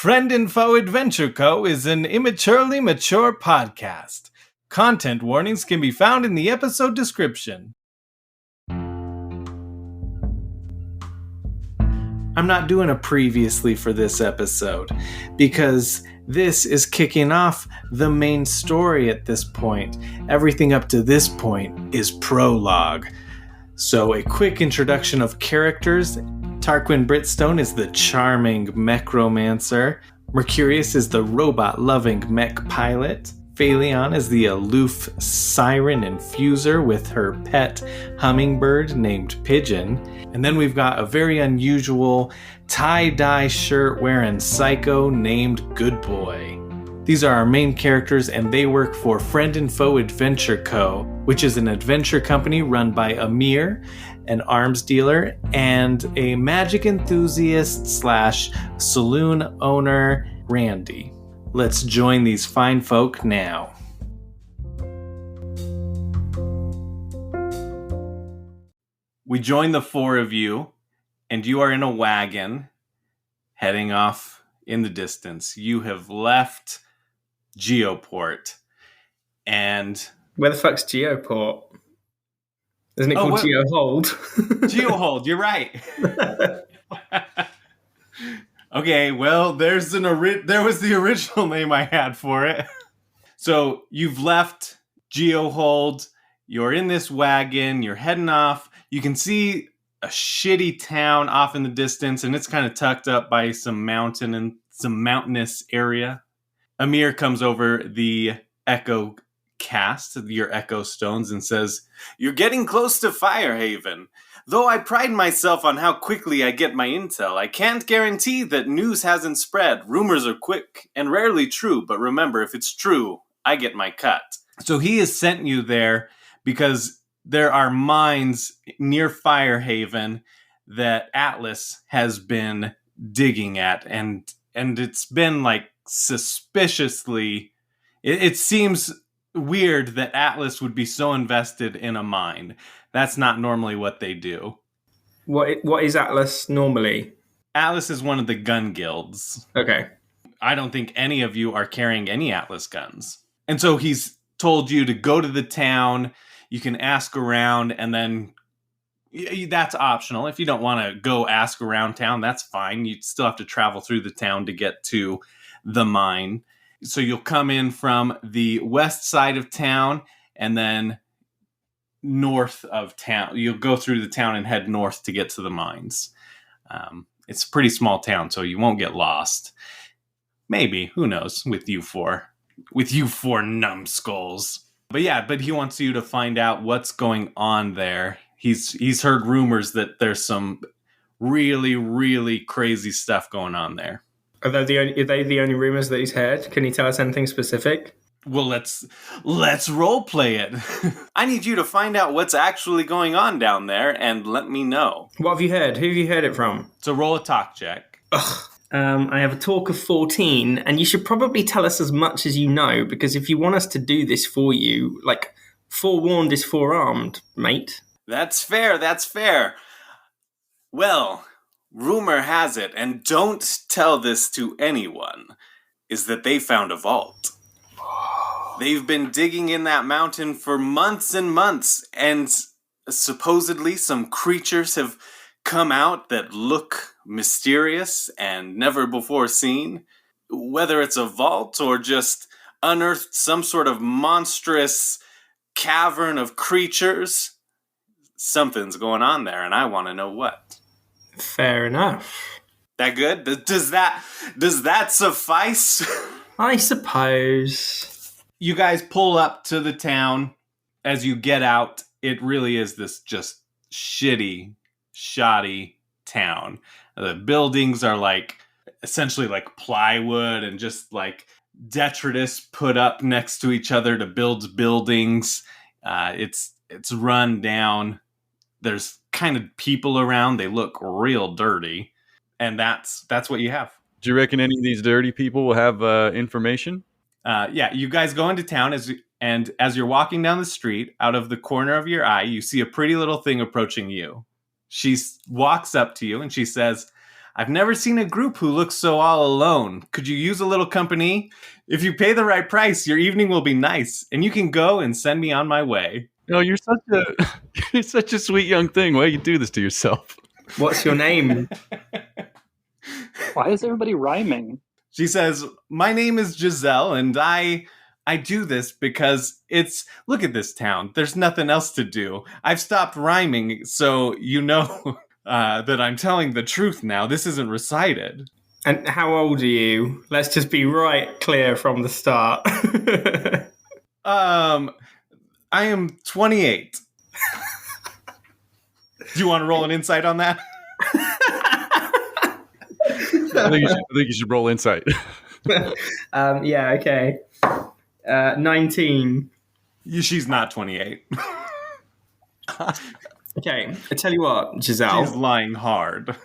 Friend and Foe Adventure Co. is an immaturely mature podcast. Content warnings can be found in the episode description. I'm not doing a previously for this episode, because this is kicking off the main story at this point. Everything up to this point is prologue. So a quick introduction of characters. Tarquin Britstone is the charming mechromancer. Mercurius is the robot-loving mech pilot. Phaleon is the aloof siren infuser with her pet hummingbird named Pigeon. And then we've got a very unusual tie-dye shirt-wearing psycho named Good Boy. These are our main characters, and they work for Friend and Foe Adventure Co., which is an adventure company run by Amir, an arms dealer, and a magic enthusiast / saloon owner, Randy. Let's join these fine folk now. We join the four of you, and you are in a wagon heading off in the distance. You have left Geoport, and... Where the fuck's Geoport? Isn't it called Geohold? Geohold, you're right. Okay, well, there was the original name I had for it. So you've left Geohold, you're in this wagon, you're heading off. You can see a shitty town off in the distance, and it's kind of tucked up by some mountain and some mountainous area. Amir comes over the Echo cast, your Echo Stones, and says, "You're getting close to Firehaven. Though I pride myself on how quickly I get my intel, I can't guarantee that news hasn't spread. Rumors are quick and rarely true, but remember, if it's true, I get my cut." So he has sent you there because there are mines near Firehaven that Atlas has been digging at, and it's been like suspiciously... It seems weird that Atlas would be so invested in a mine. That's not normally what they do. What is Atlas normally? Atlas is one of the gun guilds. Okay. I don't think any of you are carrying any Atlas guns. And so he's told you to go to the town. You can ask around, and then that's optional. If you don't want to go ask around town, that's fine. You still have to travel through the town to get to the mine. So you'll come in from the west side of town, and then north of town. You'll go through the town and head north to get to the mines. It's a pretty small town, so you won't get lost. Maybe, who knows, with you four numbskulls. But he wants you to find out what's going on there. He's heard rumors that there's some really, really crazy stuff going on there. Are they the only rumors that he's heard? Can you tell us anything specific? Well, let's role play it. I need you to find out what's actually going on down there and let me know. What have you heard? Who have you heard it from? So roll a talk check. I have a talk of 14, and you should probably tell us as much as you know, because if you want us to do this for you, like, forewarned is forearmed, mate. That's fair. Well, rumor has it, and don't tell this to anyone, is that they found a vault. They've been digging in that mountain for months and months, and supposedly some creatures have come out that look mysterious and never before seen. Whether it's a vault or just unearthed some sort of monstrous cavern of creatures, something's going on there, and I want to know what. Fair enough. That good? Does that suffice? I suppose. You guys pull up to the town. As you get out, it really is this just shitty, shoddy town. The buildings are like essentially like plywood and just like detritus put up next to each other to build buildings. It's run down. There's kind of people around. They look real dirty, and that's what you have. Do you reckon any of these dirty people will have information? Yeah, you guys go into town as you're walking down the street, out of the corner of your eye, you see a pretty little thing approaching you. She walks up to you and she says, I've never seen a group who looks so all alone. Could you use a little company? If you pay the right price, your evening will be nice, and you can go and send me on my way. No, you're such a sweet young thing. Why do you do this to yourself? What's your name? Why is everybody rhyming? She says, my name is Giselle, and I do this because look at this town. There's nothing else to do. I've stopped rhyming, so you know that I'm telling the truth now. This isn't recited. And how old are you? Let's just be right clear from the start. I am 28. Do you want to roll an insight on that? I think you should roll insight. Yeah, okay. 19. She's not 28. Okay, I tell you what, Giselle. She's lying hard.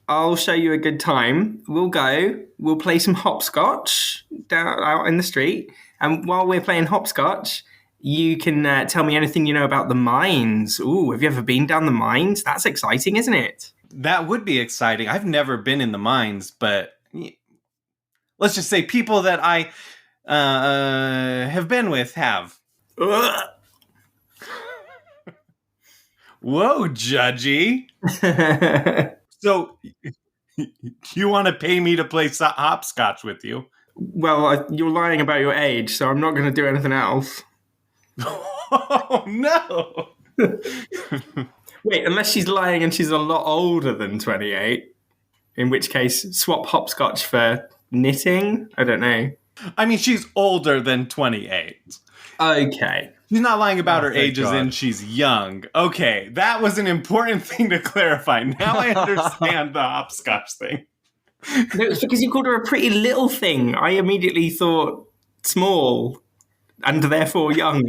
I'll show you a good time. We'll play some hopscotch out in the street. And while we're playing hopscotch, you can tell me anything you know about the mines. Ooh, have you ever been down the mines? That's exciting, isn't it? That would be exciting. I've never been in the mines, but let's just say people that I have been with have. Ugh. Whoa, judgy. So, you want to pay me to play hopscotch with you? Well, you're lying about your age, so I'm not going to do anything else. Oh, no. Wait, unless she's lying and she's a lot older than 28, in which case swap hopscotch for knitting? I don't know. I mean, she's older than 28. Okay. She's not lying about her thank age as in God. she's young. Okay, that was an important thing to clarify. Now I understand the hopscotch thing. No, it's because you called her a pretty little thing. I immediately thought small and therefore young.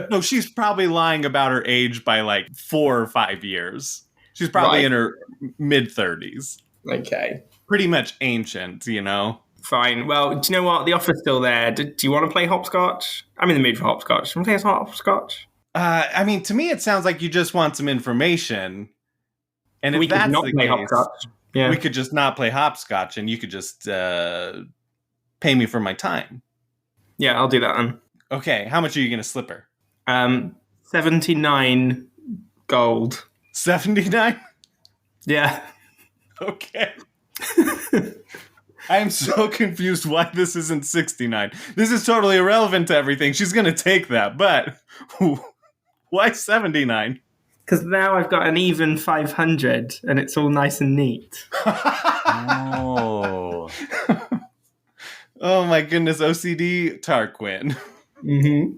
No, she's probably lying about her age by like 4 or 5 years. She's probably Right. in her mid-30s. Okay. Pretty much ancient, you know? Fine. Well, do you know what? The offer's still there. Do you want to play hopscotch? I'm in the mood for hopscotch. Want to play some hopscotch? I mean, to me, it sounds like you just want some information. And if We could that's not the play case, hopscotch. Yeah. we could just not play hopscotch and you could just pay me for my time. Yeah, I'll do that then. Okay, how much are you going to slip her? 79 gold. 79? Yeah. Okay. I am so confused why this isn't 69. This is totally irrelevant to everything. She's going to take that, but why 79? Because now I've got an even 500 and it's all nice and neat. Oh. Oh my goodness, OCD Tarquin. Mm-hmm.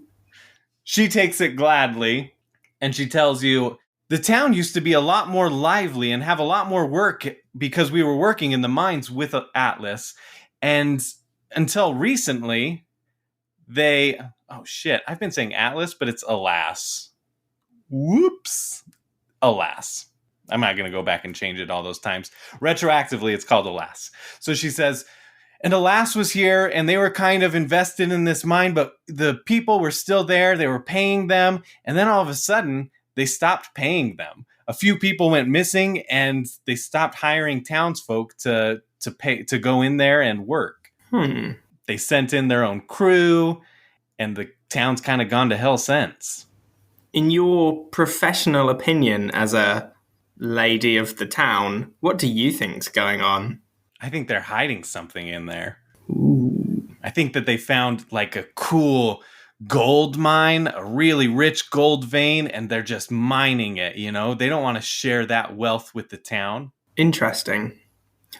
She takes it gladly, and she tells you, the town used to be a lot more lively and have a lot more work because we were working in the mines with Atlas. And until recently, oh shit, I've been saying Atlas, but it's Alas. Whoops. Alas. I'm not going to go back and change it all those times. Retroactively, it's called Alas. So she says, and Alas was here, and they were kind of invested in this mine, but the people were still there. They were paying them. And then all of a sudden, they stopped paying them. A few people went missing, and they stopped hiring townsfolk to go in there and work. They sent in their own crew, and the town's kind of gone to hell since. In your professional opinion as a lady of the town, what do you think's going on? I think they're hiding something in there. Ooh. I think that they found like a cool gold mine, a really rich gold vein, and they're just mining it, you know? They don't want to share that wealth with the town. Interesting.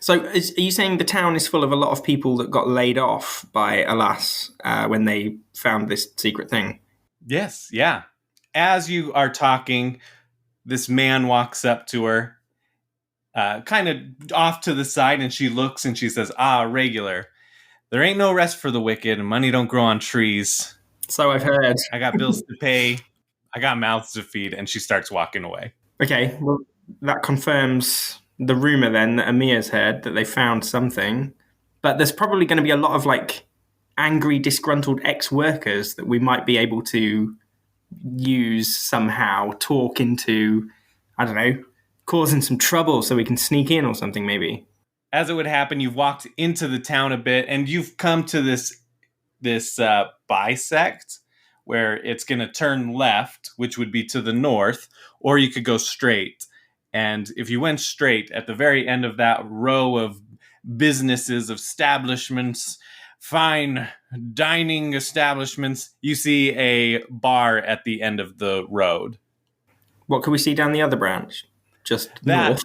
So are you saying the town is full of a lot of people that got laid off by Alas when they found this secret thing? Yes, yeah. As you are talking, this man walks up to her, kind of off to the side, and she looks and she says, regular. There ain't no rest for the wicked, and money don't grow on trees. So I've heard. I got bills to pay. I got mouths to feed, and she starts walking away. Okay, well, that confirms the rumor then that Amir's heard that they found something. But there's probably going to be a lot of like angry, disgruntled ex-workers that we might be able to use somehow, talk into, I don't know, causing some trouble so we can sneak in or something, maybe. As it would happen, you've walked into the town a bit, and you've come to this bisect where it's going to turn left, which would be to the north, or you could go straight. And if you went straight, at the very end of that row of businesses, establishments, fine dining establishments, you see a bar at the end of the road. What can we see down the other branch? Just north?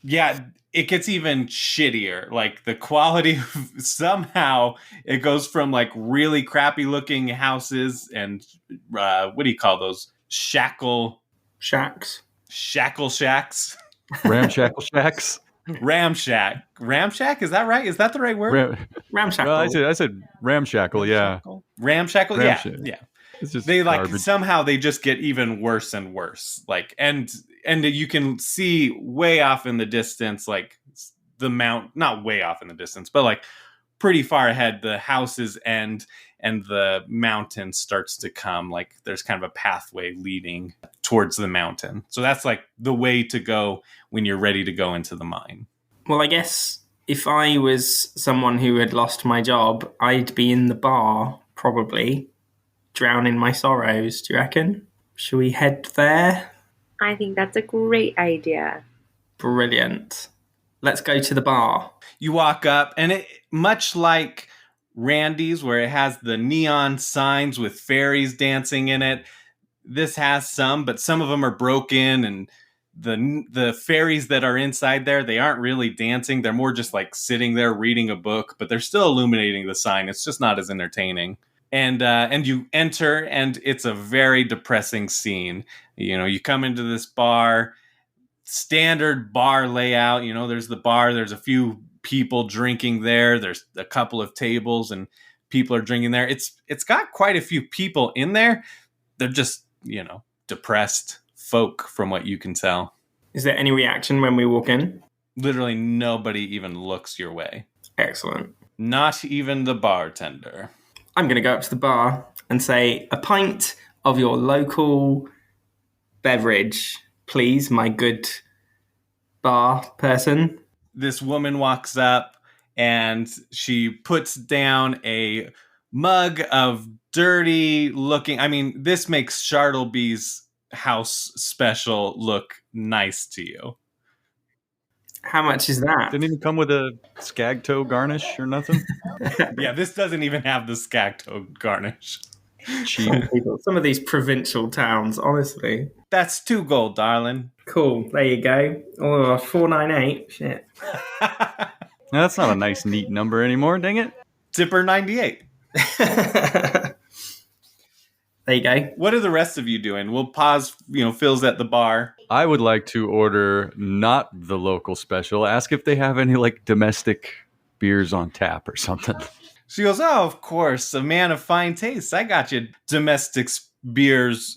Yeah, it gets even shittier. Like the quality of, somehow it goes from like really crappy looking houses and what do you call those? Shacks. Shackle shacks. Ramshackle shacks. Ramshack. Ramshack? Is that right? Is that the right word? Ramshackle. Well, I said ramshackle, yeah. Ramshackle? Yeah. It's just they like garbage. somehow they just get even worse and worse. Like and you can see way off in the distance, like the not way off in the distance, but like pretty far ahead, the houses end and the mountain starts to come. Like there's kind of a pathway leading towards the mountain. So that's like the way to go when you're ready to go into the mine. Well, I guess if I was someone who had lost my job, I'd be in the bar, probably, drowning my sorrows. Do you reckon? Should we head there? I think that's a great idea. Brilliant. Let's go to the bar. You walk up, and it much like Randy's, where it has the neon signs with fairies dancing in it, this has some, but some of them are broken, and the fairies that are inside there, they aren't really dancing. They're more just like sitting there reading a book, but they're still illuminating the sign. It's just not as entertaining. And you enter, and it's a very depressing scene. You know, you come into this bar, standard bar layout. You know, there's the bar. There's a few people drinking there. There's a couple of tables, and people are drinking there. It's got quite a few people in there. They're just, you know, depressed folk from what you can tell. Is there any reaction when we walk in? Literally nobody even looks your way. Excellent. Not even the bartender. I'm going to go up to the bar and say, a pint of your local beverage, please, my good bar person. This woman walks up and she puts down a mug of dirty looking. I mean, this makes Chartleby's house special look nice to you. How much is that? Didn't even come with a skag toe garnish or nothing? Yeah, this doesn't even have the skagto garnish. Cheap. Some of these provincial towns, honestly. That's 2 gold, darling. Cool, there you go. Oh, 498. Shit. Now, that's not a nice, neat number anymore, dang it. Zipper 98. There you go. What are the rest of you doing? We'll pause, you know, Phil's at the bar. I would like to order not the local special. Ask if they have any, like, domestic beers on tap or something. She goes, oh, of course, a man of fine taste. I got you domestics beers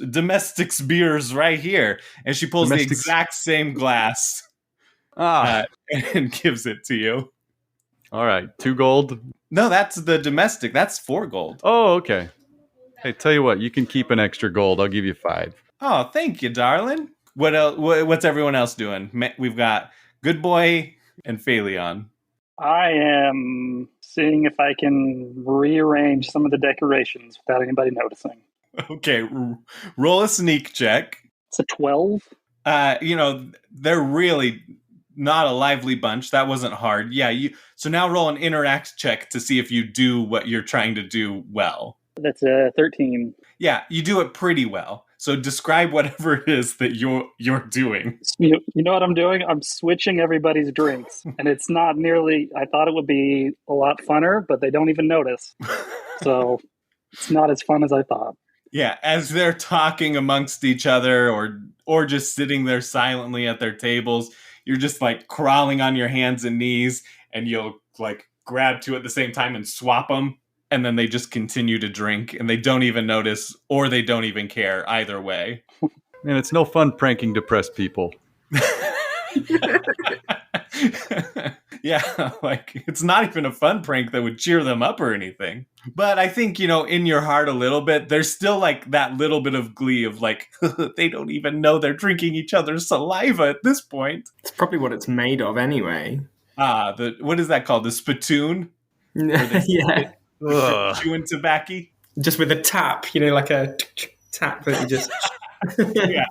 right here. And she pulls the exact same glass and gives it to you. All right, 2 gold. No, that's the domestic. That's 4 gold. Oh, okay. Hey, tell you what, you can keep an extra gold. I'll give you 5. Oh, thank you, darling. What else? What's everyone else doing? We've got Good Boy and Phaleon. I am seeing if I can rearrange some of the decorations without anybody noticing. Okay, roll a sneak check. It's a 12. You know, they're really not a lively bunch. That wasn't hard. Yeah, so now roll an interact check to see if you do what you're trying to do well. That's a 13. Yeah, you do it pretty well. So describe whatever it is that you're doing. You know what I'm doing? I'm switching everybody's drinks. And it's not nearly, I thought it would be a lot funner, but they don't even notice. So it's not as fun as I thought. Yeah, as they're talking amongst each other or just sitting there silently at their tables, you're just like crawling on your hands and knees, and you'll like grab 2 at the same time and swap them. And then they just continue to drink, and they don't even notice, or they don't even care either way. Man, it's no fun pranking depressed people. Yeah, like it's not even a fun prank that would cheer them up or anything. But I think, in your heart a little bit, there's still like that little bit of glee of like, they don't even know they're drinking each other's saliva at this point. It's probably what it's made of anyway. What is that called? The spittoon? Yeah. Chewing tobacco? Just with a tap, like a tap that you just... Yeah.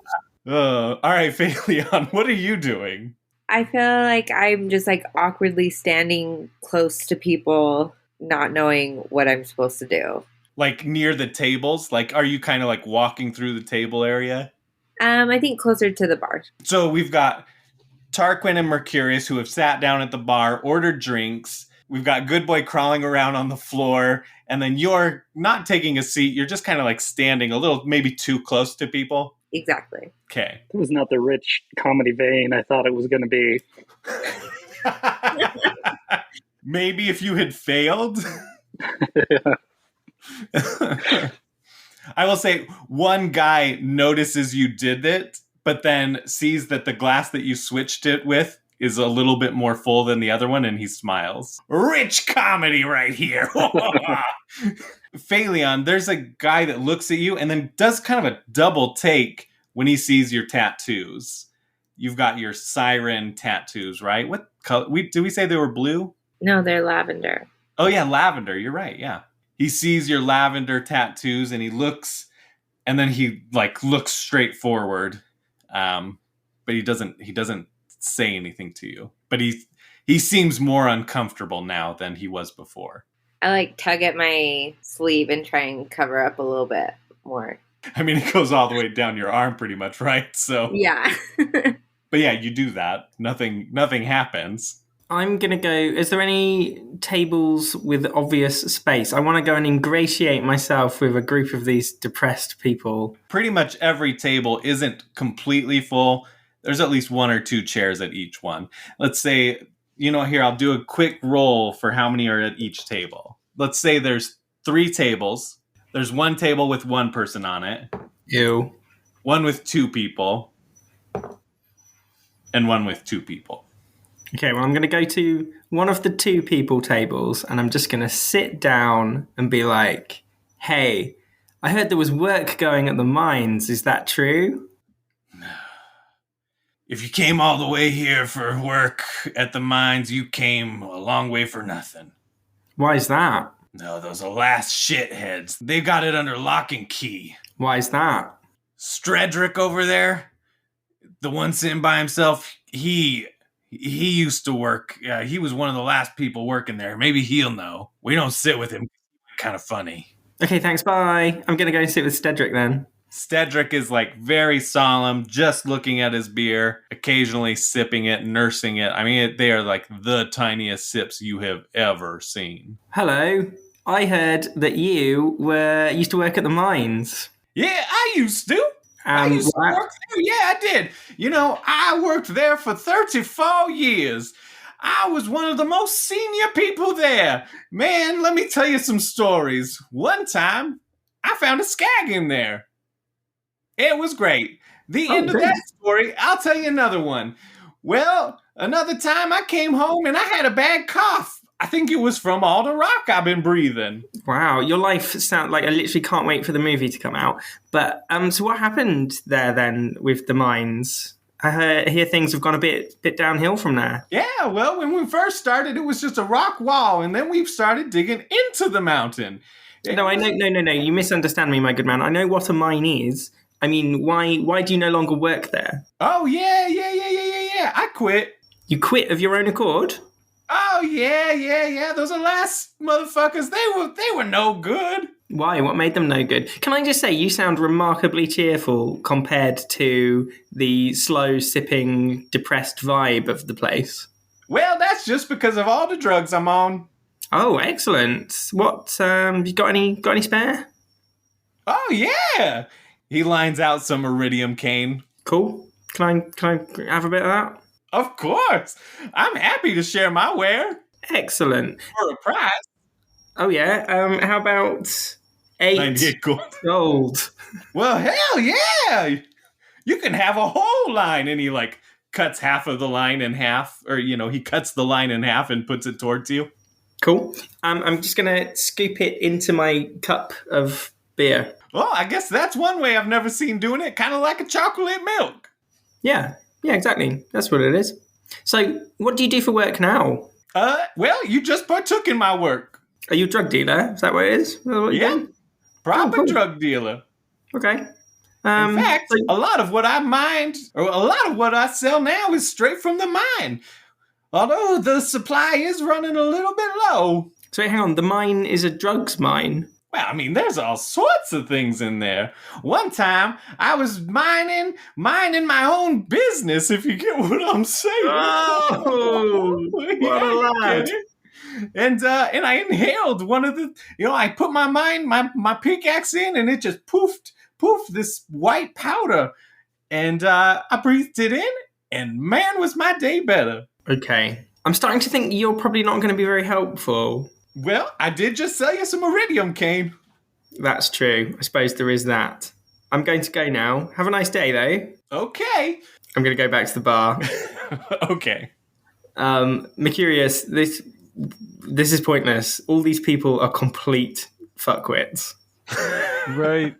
All right, Phaleon, what are you doing? I feel like I'm just like awkwardly standing close to people, not knowing what I'm supposed to do. Like near the tables? Like, are you kind of like walking through the table area? I think closer to the bar. So we've got Tarquin and Mercurius who have sat down at the bar, ordered drinks. We've got Good Boy crawling around on the floor. And then you're not taking a seat. You're just kind of like standing a little, maybe too close to people. Exactly. Okay. It was not the rich comedy vein I thought it was going to be. Maybe if you had failed. I will say one guy notices you did it, but then sees that the glass that you switched it with is a little bit more full than the other one, and he smiles. Rich comedy right here. Phaleon, there's a guy that looks at you and then does kind of a double take when he sees your tattoos. You've got your siren tattoos, right? What color? Did we say they were blue? No, they're lavender. Oh yeah, lavender. You're right. Yeah. He sees your lavender tattoos and he looks, and then he like looks straight forward, but he doesn't say anything to you. But he seems more uncomfortable now than he was before. I like tug at my sleeve and try and cover up a little bit more. I mean, it goes all the way down your arm pretty much, right? So yeah. But yeah, you do that. Nothing happens. I'm going to go... Is there any tables with obvious space? I want to go and ingratiate myself with a group of these depressed people. Pretty much every table isn't completely full. There's at least one or two chairs at each one. Let's say, here, I'll do a quick roll for how many are at each table. Let's say there's 3 tables. There's one table with one person on it. Ew. One with 2 people. And one with 2 people. Okay, well, I'm going to go to one of the 2 people tables, and I'm just going to sit down and be like, hey, I heard there was work going at the mines. Is that true? If you came all the way here for work at the mines, you came a long way for nothing. Why is that? No, those are last shitheads. They got it under lock and key. Why is that? Stredrick over there, the one sitting by himself, he used to work. Yeah, he was one of the last people working there. Maybe he'll know. We don't sit with him. Kind of funny. Okay, thanks, bye. I'm going to go and sit with Stedrick then. Stedrick is like very solemn, just looking at his beer, occasionally sipping it, nursing it. I mean, they are like the tiniest sips you have ever seen. Hello. I heard that you used to work at the mines. Yeah, I used to. I used to work there. Yeah, I did. I worked there for 34 years. I was one of the most senior people there. Man, let me tell you some stories. One time, I found a skag in there. It was great. The end of that story, I'll tell you another one. Well, another time I came home and I had a bad cough. I think it was from all the rock I've been breathing. Wow, your life sounds like I literally can't wait for the movie to come out. But so what happened there then with the mines? I hear things have gone a bit downhill from there. Yeah, well, when we first started, it was just a rock wall, and then we started digging into the mountain. No, you misunderstand me, my good man. I know what a mine is. I mean, why do you no longer work there? Oh, yeah. I quit. You quit of your own accord? Oh, yeah. Those are last motherfuckers. They were no good. Why? What made them no good? Can I just say, you sound remarkably cheerful compared to the slow, sipping, depressed vibe of the place. Well, that's just because of all the drugs I'm on. Oh, excellent. What, you got any spare? Oh, yeah. He lines out some iridium cane. Cool. Can I have a bit of that? Of course. I'm happy to share my ware. Excellent. For a price. Oh, yeah. How about 8 98 gold. gold? Well, hell yeah. You can have a whole line. And he, cuts half of the line in half, or, he cuts the line in half and puts it towards you. Cool. I'm just going to scoop it into my cup of beer. Well, I guess that's one way I've never seen doing it, kind of like a chocolate milk. Yeah, exactly. That's what it is. So, what do you do for work now? Well, you just partook in my work. Are you a drug dealer? Is that what it is? Is that what you're doing? Proper cool. drug dealer. Okay. In fact, a lot of what I mined, or a lot of what I sell now is straight from the mine. Although the supply is running a little bit low. So hang on, the mine is a drugs mine? Well, I mean, there's all sorts of things in there. One time, I was mining my own business, if you get what I'm saying. Oh, what a lad. And I inhaled one of the, I put my pickaxe in, and it just poofed this white powder. And I breathed it in, and man, was my day better. Okay. I'm starting to think you're probably not going to be very helpful. Well, I did just sell you some iridium cane. That's true. I suppose there is that. I'm going to go now. Have a nice day, though. Okay. I'm going to go back to the bar. Okay. Mercurius, this is pointless. All these people are complete fuckwits. Right.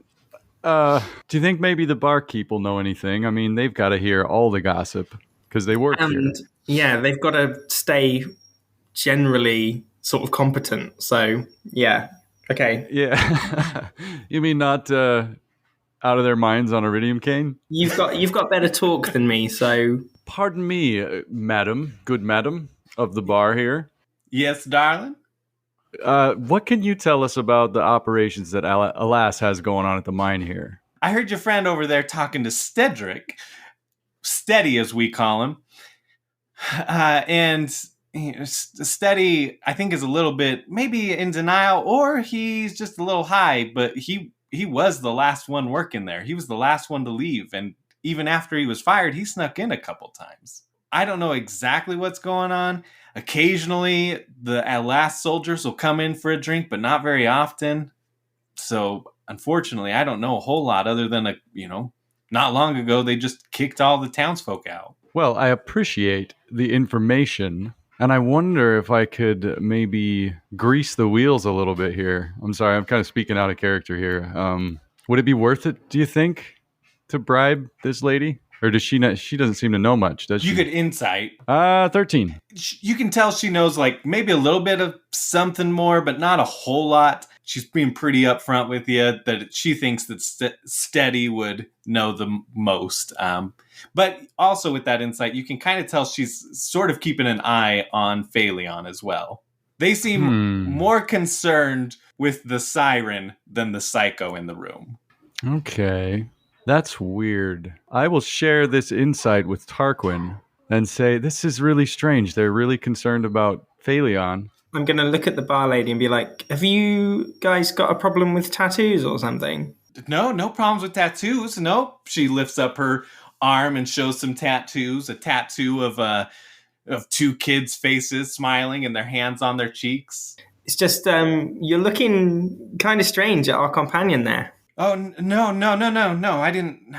Do you think maybe the barkeep will know anything? I mean, they've got to hear all the gossip because they work here. Yeah, they've got to stay generally sort of competent. So, yeah. Okay. Yeah. You mean not out of their minds on iridium cane? You've got better talk than me, so... Pardon me, madam, good madam of the bar here. Yes, darling? What can you tell us about the operations that Alas has going on at the mine here? I heard your friend over there talking to Stedrick. Steady, as we call him. And Steady, I think, is a little bit maybe in denial, or he's just a little high, but he was the last one working there. He was the last one to leave, and even after he was fired, he snuck in a couple times. I don't know exactly what's going on. Occasionally, the last soldiers will come in for a drink, but not very often. So, unfortunately, I don't know a whole lot other than, not long ago, they just kicked all the townsfolk out. Well, I appreciate the information, and I wonder if I could maybe grease the wheels a little bit here. I'm sorry, I'm kind of speaking out of character here. Would it be worth it, do you think, to bribe this lady? Or does she not? She doesn't seem to know much, does she? You could insight. 13. You can tell she knows, maybe a little bit of something more, but not a whole lot. She's being pretty upfront with you that she thinks that Steady would know the most. But also with that insight, you can kind of tell she's sort of keeping an eye on Phaleon as well. They seem more concerned with the siren than the psycho in the room. Okay. That's weird. I will share this insight with Tarquin and say, this is really strange. They're really concerned about Phaleon. I'm going to look at the bar lady and be like, have you guys got a problem with tattoos or something? No problems with tattoos. Nope. She lifts up her arm and shows some tattoos. A tattoo of two kids' faces smiling and their hands on their cheeks. It's just you're looking kind of strange at our companion there. Oh, no, I didn't.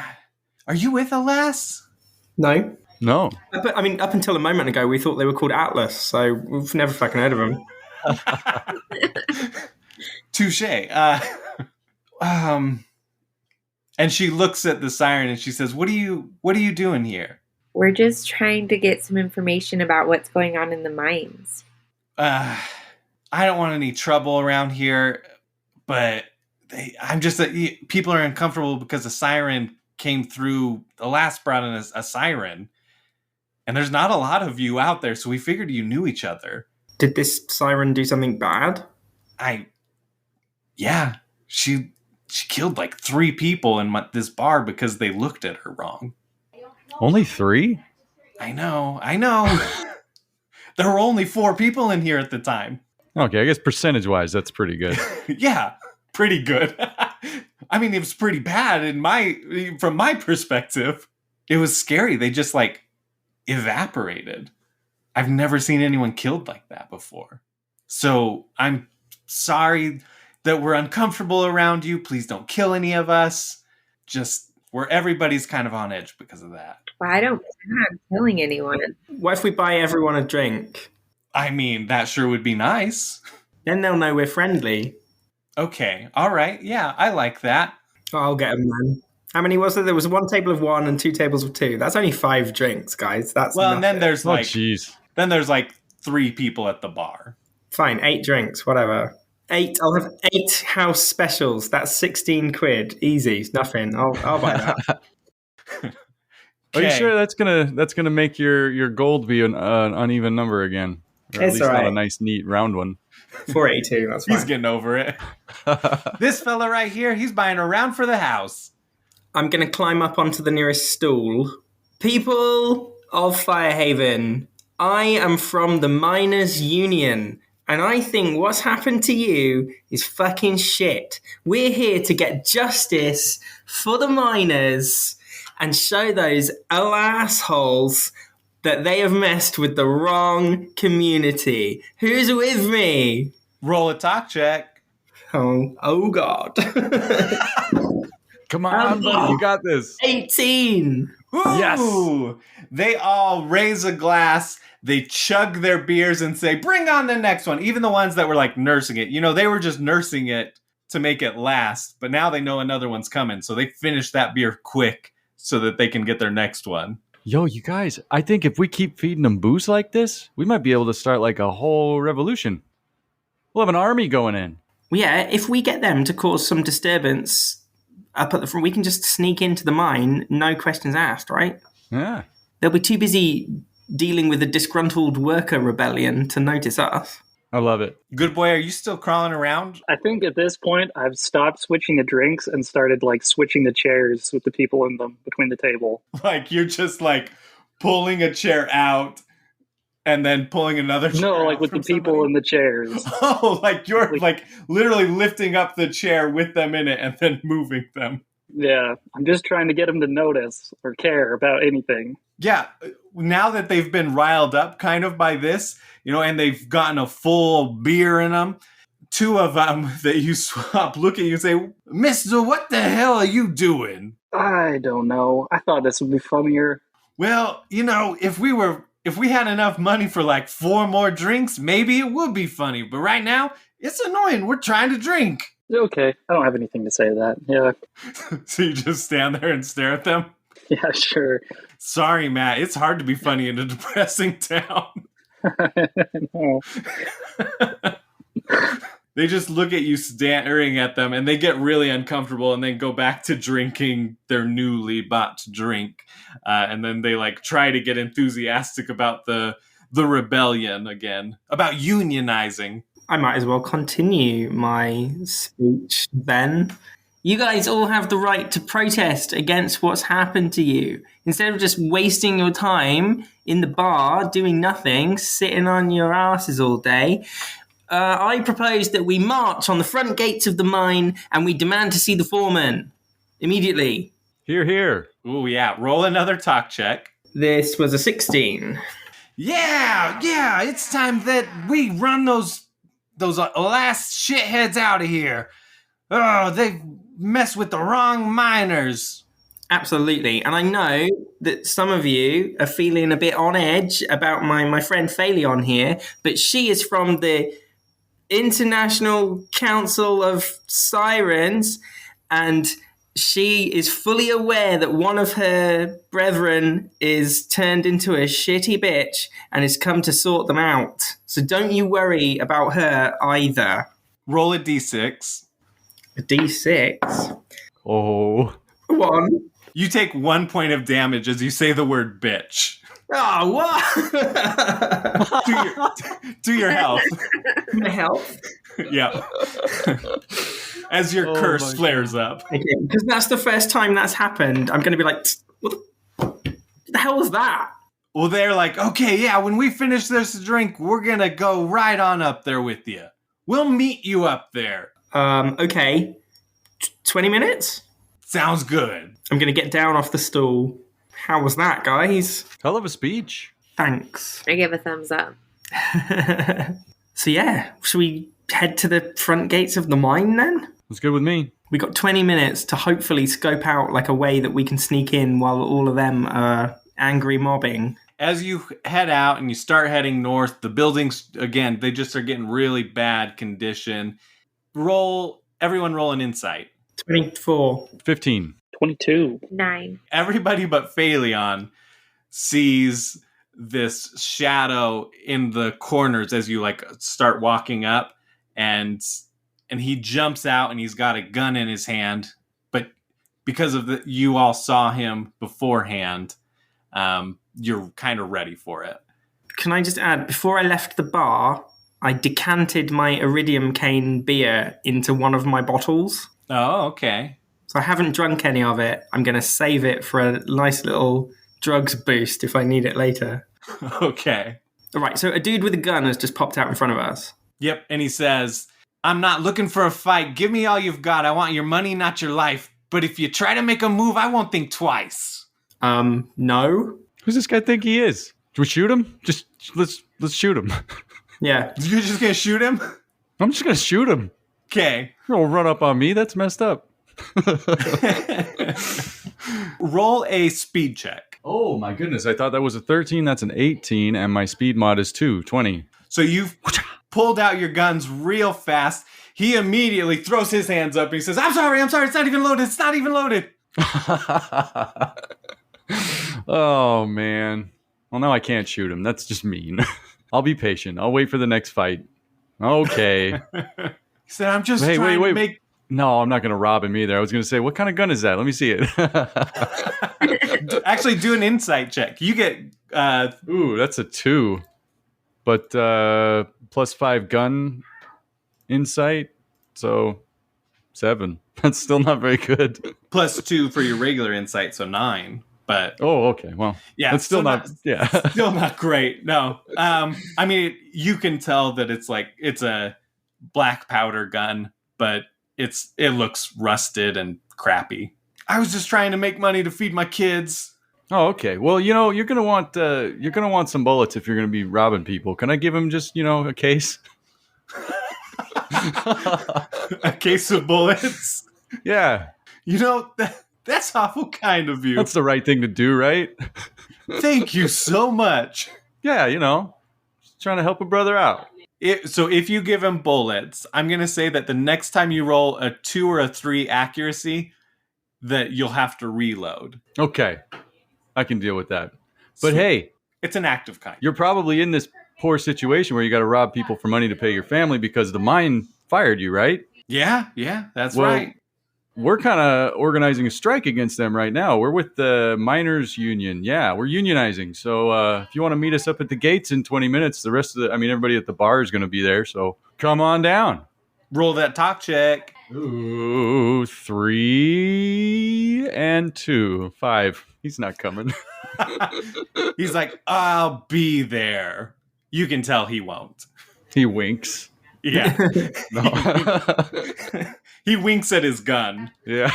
Are you with Alas? No. Up until a moment ago, we thought they were called Atlas, so we've never fucking heard of them. Touche. And she looks at the siren and she says, What are you doing here? We're just trying to get some information about what's going on in the mines. I don't want any trouble around here, but people are uncomfortable because a siren came through. The last brought in a siren, and there's not a lot of you out there, so we figured you knew each other. Did this siren do something bad? Yeah, she killed 3 people in this bar because they looked at her wrong. Only 3? I know. There were only 4 people in here at the time. Okay, I guess percentage-wise, that's pretty good. Yeah. Pretty good. I mean, it was pretty bad from my perspective. It was scary. They just evaporated. I've never seen anyone killed like that before. So I'm sorry that we're uncomfortable around you. Please don't kill any of us. Just where everybody's kind of on edge because of that. Well, I don't plan on killing anyone. What if we buy everyone a drink? I mean, that sure would be nice. Then they'll know we're friendly. Okay, all right, yeah, I like that. Oh, I'll get them then. How many was there? There was 1 table of 1 and 2 tables of 2. That's only 5 drinks, guys. That's Well, nothing. and then there's Oh, like jeez. 3 people at the bar. Fine, 8 drinks, whatever. 8. I'll have 8 house specials. That's 16 quid. Easy, nothing. I'll buy that. Are you Okay. sure that's gonna make your gold be an uneven number again, or at It's least not a alright. nice neat round one? 482. That's fine. He's getting over it. This fella right here, he's buying a round for the house. I'm going to climb up onto the nearest stool. People of Firehaven, I am from the Miners' Union, and I think what's happened to you is fucking shit. We're here to get justice for the miners and show those assholes that they have messed with the wrong community. Who's with me? Roll a talk check. Oh God. Come on, buddy, you got this. 18. Yes. Ooh, they all raise a glass, they chug their beers and say, bring on the next one. Even the ones that were like nursing it. You know, they were just nursing it to make it last, but now they know another one's coming. So they finish that beer quick so that they can get their next one. Yo, you guys, I think if we keep feeding them booze like this, we might be able to start like a whole revolution. We'll have an army going in. Well, yeah, if we get them to cause some disturbance up at the front, we can just sneak into the mine, no questions asked, right? Yeah. They'll be too busy dealing with the disgruntled worker rebellion to notice us. I love it. Good boy, are you still crawling around? I think at this point I've stopped switching the drinks and started like switching the chairs with the people in them between the table. Like you're just like pulling a chair out and then pulling another chair No, out like with the from people somebody? in the chairs. Oh, like you're like literally lifting up the chair with them in it and then moving them. Yeah, I'm just trying to get them to notice or care about anything. Yeah, now that they've been riled up kind of by this, you know, and they've gotten a full beer in them, 2 of them that you swap look at you and say, Mister, what the hell are you doing? I don't know. I thought this would be funnier. Well, you know, if we had enough money for like 4 more drinks, maybe it would be funny. But right now, it's annoying. We're trying to drink. Okay, I don't have anything to say to that. Yeah, So you just stand there and stare at them? yeah, sure. Sorry, Matt. It's hard to be funny in a depressing town. No. They just look at you staring at them and they get really uncomfortable and then go back to drinking their newly bought drink. And then they like try to get enthusiastic about the rebellion again, about unionizing. I might as well continue my speech then. You guys all have the right to protest against what's happened to you. Instead of just wasting your time in the bar doing nothing, sitting on your asses all day, I propose that we march on the front gates of the mine and we demand to see the foreman immediately. Here, here. Ooh, yeah. Roll another talk check. This was a 16. Yeah. It's time that we run those last shitheads out of here. Oh, they mess with the wrong miners. Absolutely. And I know that some of you are feeling a bit on edge about my friend Phaleon here, but she is from the International Council of Sirens, and she is fully aware that one of her brethren is turned into a shitty bitch and has come to sort them out. So don't you worry about her either. Roll a d6. A D6. Oh. 1. You take 1 point of damage as you say the word bitch. Oh, what? To your health. My health? Yeah. As your curse flares up. Okay, because that's the first time that's happened. I'm going to be like, what the hell was that? Well, they're like, okay, yeah, when we finish this drink, we're going to go right on up there with you. We'll meet you up there. Okay. 20 minutes? Sounds good. I'm going to get down off the stool. How was that, guys? Hell of a speech. Thanks. I give a thumbs up. So yeah, should we head to the front gates of the mine then? It's good with me. We got 20 minutes to hopefully scope out like a way that we can sneak in while all of them are angry mobbing. As you head out and you start heading north, the buildings, again, they just are getting really bad condition. Everyone roll an insight. 24. 15. 22. 9. Everybody but Phaleon sees this shadow in the corners as you like start walking up, and he jumps out and he's got a gun in his hand. But because of you all saw him beforehand, you're kind of ready for it. Can I just add, before I left the bar, I decanted my Iridium Cane beer into one of my bottles. Oh, okay. So I haven't drunk any of it. I'm going to save it for a nice little drugs boost if I need it later. Okay. All right, so a dude with a gun has just popped out in front of us. Yep, and he says, I'm not looking for a fight. Give me all you've got. I want your money, not your life. But if you try to make a move, I won't think twice. No. Who's this guy think he is? Should we shoot him? Just let's shoot him. Yeah. You're just gonna shoot him? I'm just gonna shoot him. Okay. Don't run up on me. That's messed up. Roll a speed check. Oh my goodness! I thought that was a 13. That's an 18, and my speed mod is 20. So you've pulled out your guns real fast. He immediately throws his hands up and he says, I'm sorry, it's not even loaded, it's not even loaded. Oh, man. Well, now I can't shoot him. That's just mean. I'll be patient. I'll wait for the next fight. Okay. He said, I'm just Hey, trying wait. to make... No, I'm not going to rob him either. I was going to say, what kind of gun is that? Let me see it. Actually, do an insight check. You get... Ooh, that's a 2. But +5 gun insight. So 7. That's still not very good. +2 for your regular insight, so 9. But oh, okay. Well, yeah, that's still not yeah. Still not great. No. I mean, you can tell that it's a black powder gun, but it looks rusted and crappy. I was just trying to make money to feed my kids. Oh, okay. Well, you're gonna want some bullets if you're gonna be robbing people. Can I give him just a case? A case of bullets? Yeah. That's awful kind of you. That's the right thing to do, right? Thank you so much. Yeah, just trying to help a brother out. So if you give him bullets, I'm going to say that the next time you roll a 2 or a 3 accuracy, that you'll have to reload. Okay. I can deal with that. But Sweet. hey, it's an act of kindness. You're probably in this poor situation where you got to rob people for money to pay your family because the mine fired you, right? Yeah, that's right. We're kind of organizing a strike against them right now. We're with the miners union. Yeah, we're unionizing. So if you want to meet us up at the gates in 20 minutes, everybody at the bar is going to be there. So come on down. Roll that talk check. Ooh, 3 and 2. 5. He's not coming. He's like, I'll be there. You can tell he won't. He winks. Yeah. No. He winks at his gun. Yeah.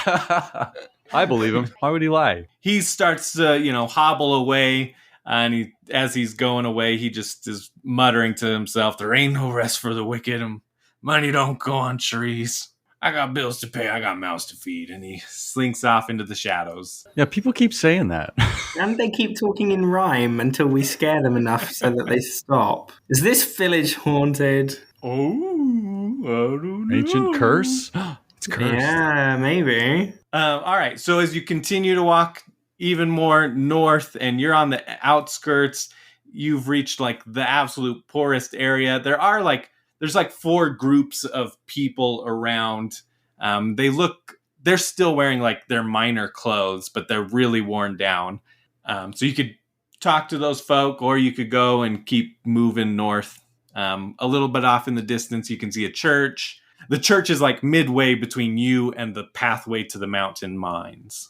I believe him. Why would he lie? He starts to, hobble away. And as he's going away, he just is muttering to himself, there ain't no rest for the wicked. And money don't go on trees. I got bills to pay. I got mouths to feed. And he slinks off into the shadows. Yeah, people keep saying that. And they keep talking in rhyme until we scare them enough so that they stop. Is this village haunted? Oh, I don't know. Ancient curse? It's cursed. Yeah, maybe. All right. So as you continue to walk even more north and you're on the outskirts, you've reached like the absolute poorest area. There's 4 groups of people around. They're still wearing like their miner clothes, but they're really worn down. So you could talk to those folk, or you could go and keep moving north. A little bit off in the distance, you can see a church. The church is like midway between you and the pathway to the mountain mines,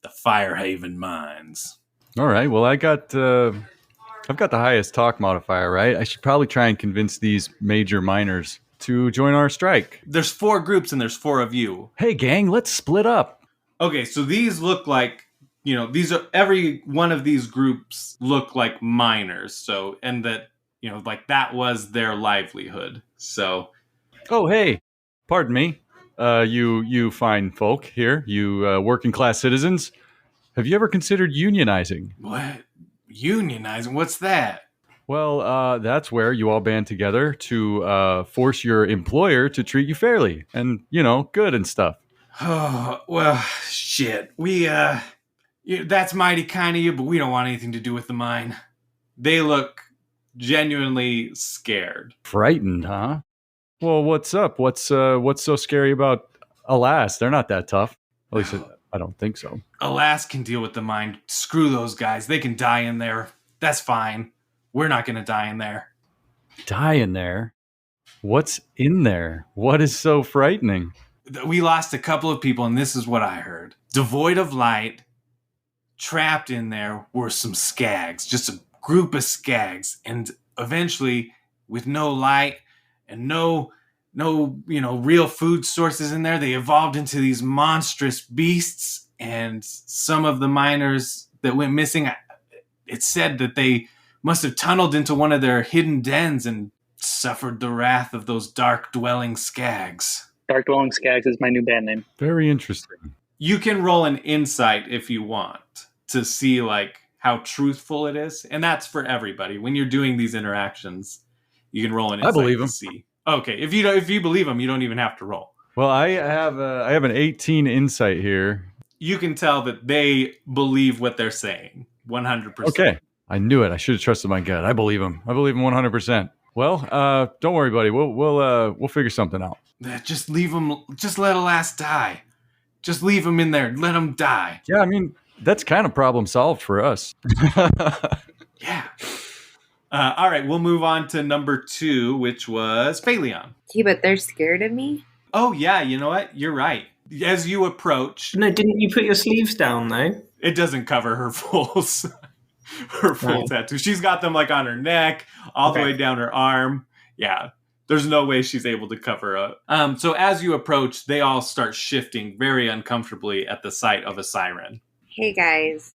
the Firehaven mines. All right. Well, I've got the highest talk modifier, right? I should probably try and convince these major miners to join our strike. There's 4 groups and there's 4 of you. Hey, gang, let's split up. Okay, so these look like, every one of these groups look like miners. So, and that, that was their livelihood. So. Oh, hey, pardon me. you fine folk here, you working class citizens, have you ever considered unionizing? What? Unionizing? What's that? Well, that's where you all band together to force your employer to treat you fairly and, good and stuff. Oh, well, shit. That's mighty kind of you, but we don't want anything to do with the mine. They look genuinely scared. Frightened, huh? Well, what's up? What's so scary about Alas? They're not that tough. At least I don't think so. Alas can deal with the mine. Screw those guys. They can die in there. That's fine. We're not going to die in there. Die in there? What's in there? What is so frightening? We lost a couple of people, and this is what I heard. Devoid of light, trapped in there were some skags, just a group of skags. And eventually, with no light and no real food sources in there, they evolved into these monstrous beasts. And some of the miners that went missing, it said that they must have tunneled into one of their hidden dens and suffered the wrath of those dark dwelling skags. Dark Dwelling Skags is my new band name. Very interesting. You can roll an insight if you want to see like how truthful it is, and that's for everybody. When you're doing these interactions, you can roll an insight. I believe to him. See. Okay, if you believe them, you don't even have to roll. Well, I have an 18 insight here. You can tell that they believe what they're saying 100%. Okay, I knew it. I should have trusted my gut. I believe him. I believe him 100%. Well, don't worry, buddy. We'll figure something out. Just leave them. Just let Alas die. Just leave him in there. Let him die. Yeah, I mean, that's kind of problem solved for us. Yeah. All right, we'll move on to number 2, which was Phaleon. Okay, but they're scared of me? Oh, yeah, you know what? You're right. As you approach... No, didn't you put your sleeves down, though? It doesn't cover her full tattoo. She's got them like on her neck, all the way down her arm. Yeah, there's no way she's able to cover up. So as you approach, they all start shifting very uncomfortably at the sight of a siren. Hey guys,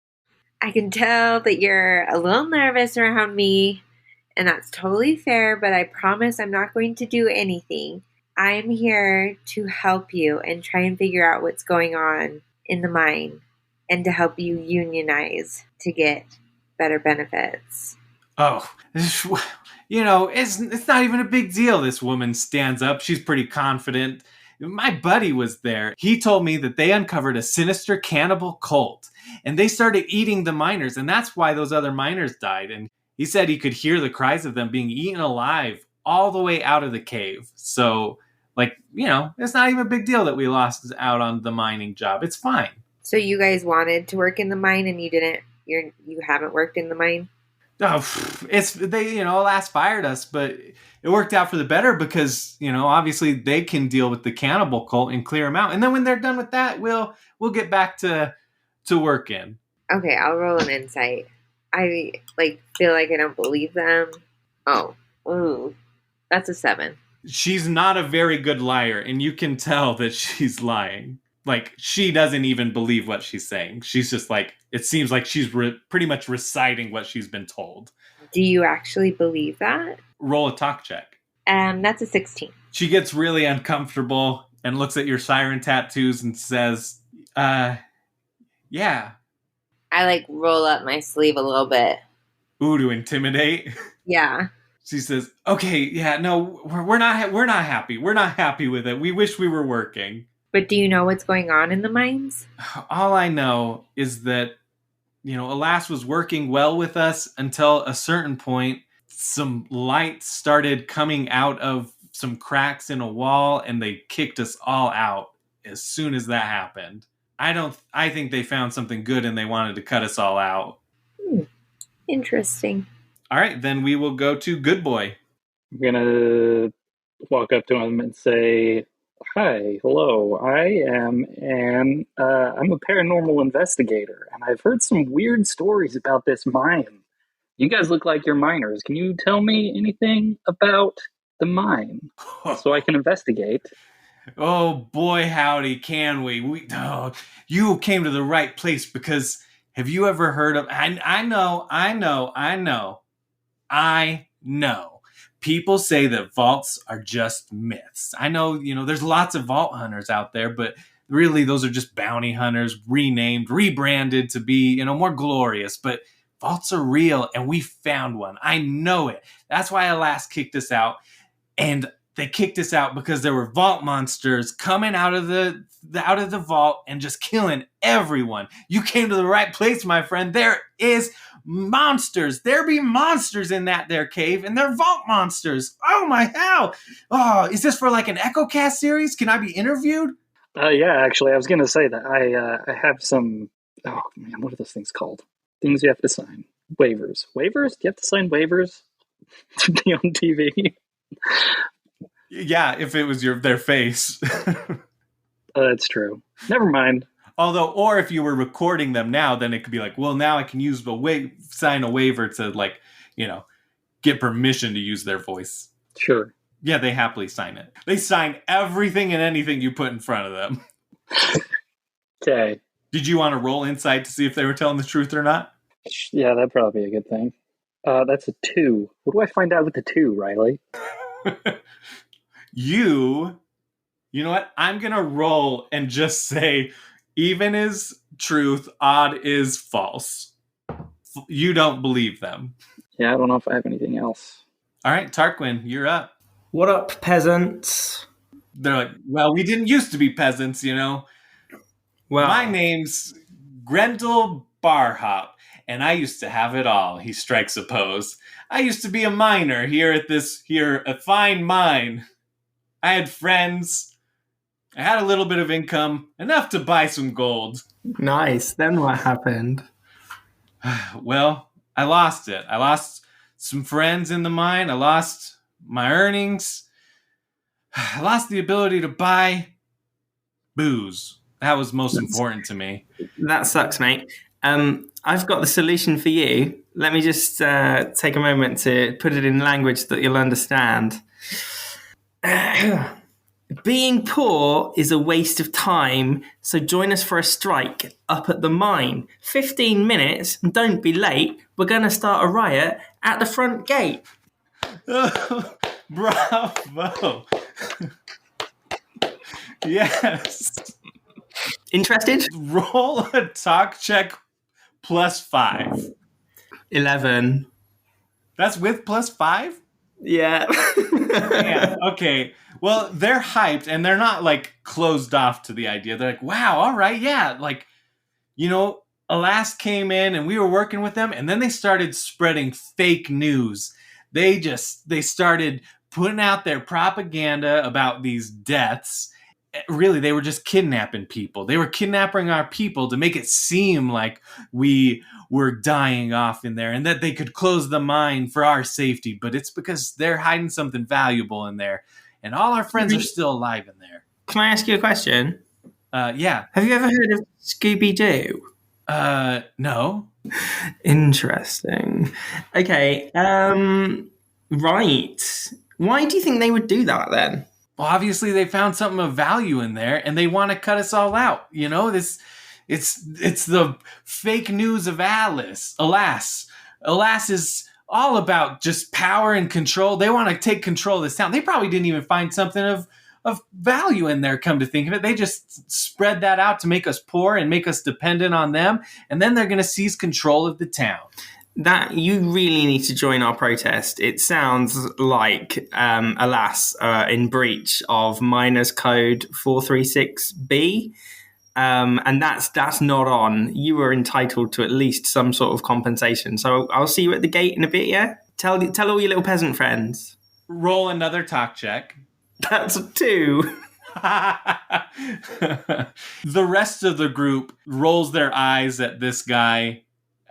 I can tell that you're a little nervous around me, and that's totally fair, but I promise I'm not going to do anything. I'm here to help you and try and figure out what's going on in the mine and to help you unionize to get better benefits. Oh, it's not even a big deal. This woman stands up. She's pretty confident. My buddy was there. He told me that they uncovered a sinister cannibal cult and they started eating the miners. And that's why those other miners died. And he said he could hear the cries of them being eaten alive all the way out of the cave. So, it's not even a big deal that we lost out on the mining job. It's fine. So you guys wanted to work in the mine and you didn't, you haven't worked in the mine? Oh, Alas fired us, but it worked out for the better because, obviously they can deal with the cannibal cult and clear them out. And then when they're done with that, we'll get back to working. Okay, I'll roll an insight. I feel like I don't believe them. Oh, ooh, that's a 7. She's not a very good liar, and you can tell that she's lying. She doesn't even believe what she's saying. She's just it seems like she's pretty much reciting what she's been told. Do you actually believe that? Roll a talk check. That's a 16. She gets really uncomfortable and looks at your siren tattoos and says, yeah. I roll up my sleeve a little bit. Ooh, to intimidate? Yeah. She says, okay, yeah, no, we're not happy. We're not happy with it. We wish we were working. But do you know what's going on in the mines? All I know is that, Alas was working well with us until a certain point, some light started coming out of some cracks in a wall and they kicked us all out as soon as that happened. I think they found something good and they wanted to cut us all out. Interesting. All right, then we will go to Good Boy. I'm going to walk up to him and say, hi, hello, I'm a paranormal investigator, and I've heard some weird stories about this mine. You guys look like you're miners. Can you tell me anything about the mine so I can investigate? Oh, boy, howdy, can we? You came to the right place because have you ever heard of... I know. people say that vaults are just myths. I know, there's lots of vault hunters out there, but really those are just bounty hunters renamed, rebranded to be, more glorious. But vaults are real, and we found one. I know it. That's why Alas kicked us out. And they kicked us out because there were vault monsters coming out of the vault and just killing everyone. You came to the right place, my friend. There is monsters. There be monsters in that there cave, and they're vault monsters. Oh my hell! Oh, is this for like an EchoCast series? Can I be interviewed? Yeah, actually, I was going to say that I have some. Oh man, what are those things called? Things you have to sign. Waivers. Waivers? Do you have to sign waivers to be on TV? Yeah, if it was their face. That's true. Never mind. Although, or if you were recording them now, then it could be like, well, now I can use sign a waiver to get permission to use their voice. Sure. Yeah, they happily sign it. They sign everything and anything you put in front of them. Okay. Did you want to roll insight to see if they were telling the truth or not? Yeah, that'd probably be a good thing. That's a 2. What do I find out with the 2, Riley? You know what? I'm going to roll and just say even is truth, odd is false. You don't believe them. Yeah, I don't know if I have anything else. All right, Tarquin, you're up. What up, peasants? They're like, well, we didn't used to be peasants, Well, my name's Grendel Barhop, and I used to have it all. He strikes a pose. I used to be a miner here at a fine mine. I had friends. I had a little bit of income, enough to buy some gold. Nice. Then what happened? Well, I lost it. I lost some friends in the mine. I lost my earnings. I lost the ability to buy booze. That was most important to me. That sucks, mate. I've got the solution for you. Let me just take a moment to put it in language that you'll understand. Being poor is a waste of time, so join us for a strike up at the mine. 15 minutes, don't be late. We're going to start a riot at the front gate. Bravo. Yes. Interested? Roll a talk check +5. 11. That's with +5? Yeah. Man, okay. Well, they're hyped and they're not like closed off to the idea. They're like, wow, all right, yeah. Like, Alas came in and we were working with them, and then they started spreading fake news. They started putting out their propaganda about these deaths. Really, they were just kidnapping people. They were kidnapping our people to make it seem like we were dying off in there and that they could close the mine for our safety. But it's because they're hiding something valuable in there. And all our friends are still alive in there. Can I ask you a question? Yeah. Have you ever heard of Scooby-Doo? No. Interesting. Okay. Right. Why do you think they would do that then? Well, obviously they found something of value in there, and they want to cut us all out. It's the fake news of Alas. Alas is all about just power and control. They want to take control of this town. They probably didn't even find something of value in there, come to think of it. They just spread that out to make us poor and make us dependent on them, and then they're going to seize control of the town. That you really need to join our protest. It sounds like, Alas, in breach of Miners Code 436B. And that's not on. You were entitled to at least some sort of compensation. So I'll see you at the gate in a bit, yeah? Tell all your little peasant friends. Roll another talk check. That's a 2. The rest of the group rolls their eyes at this guy,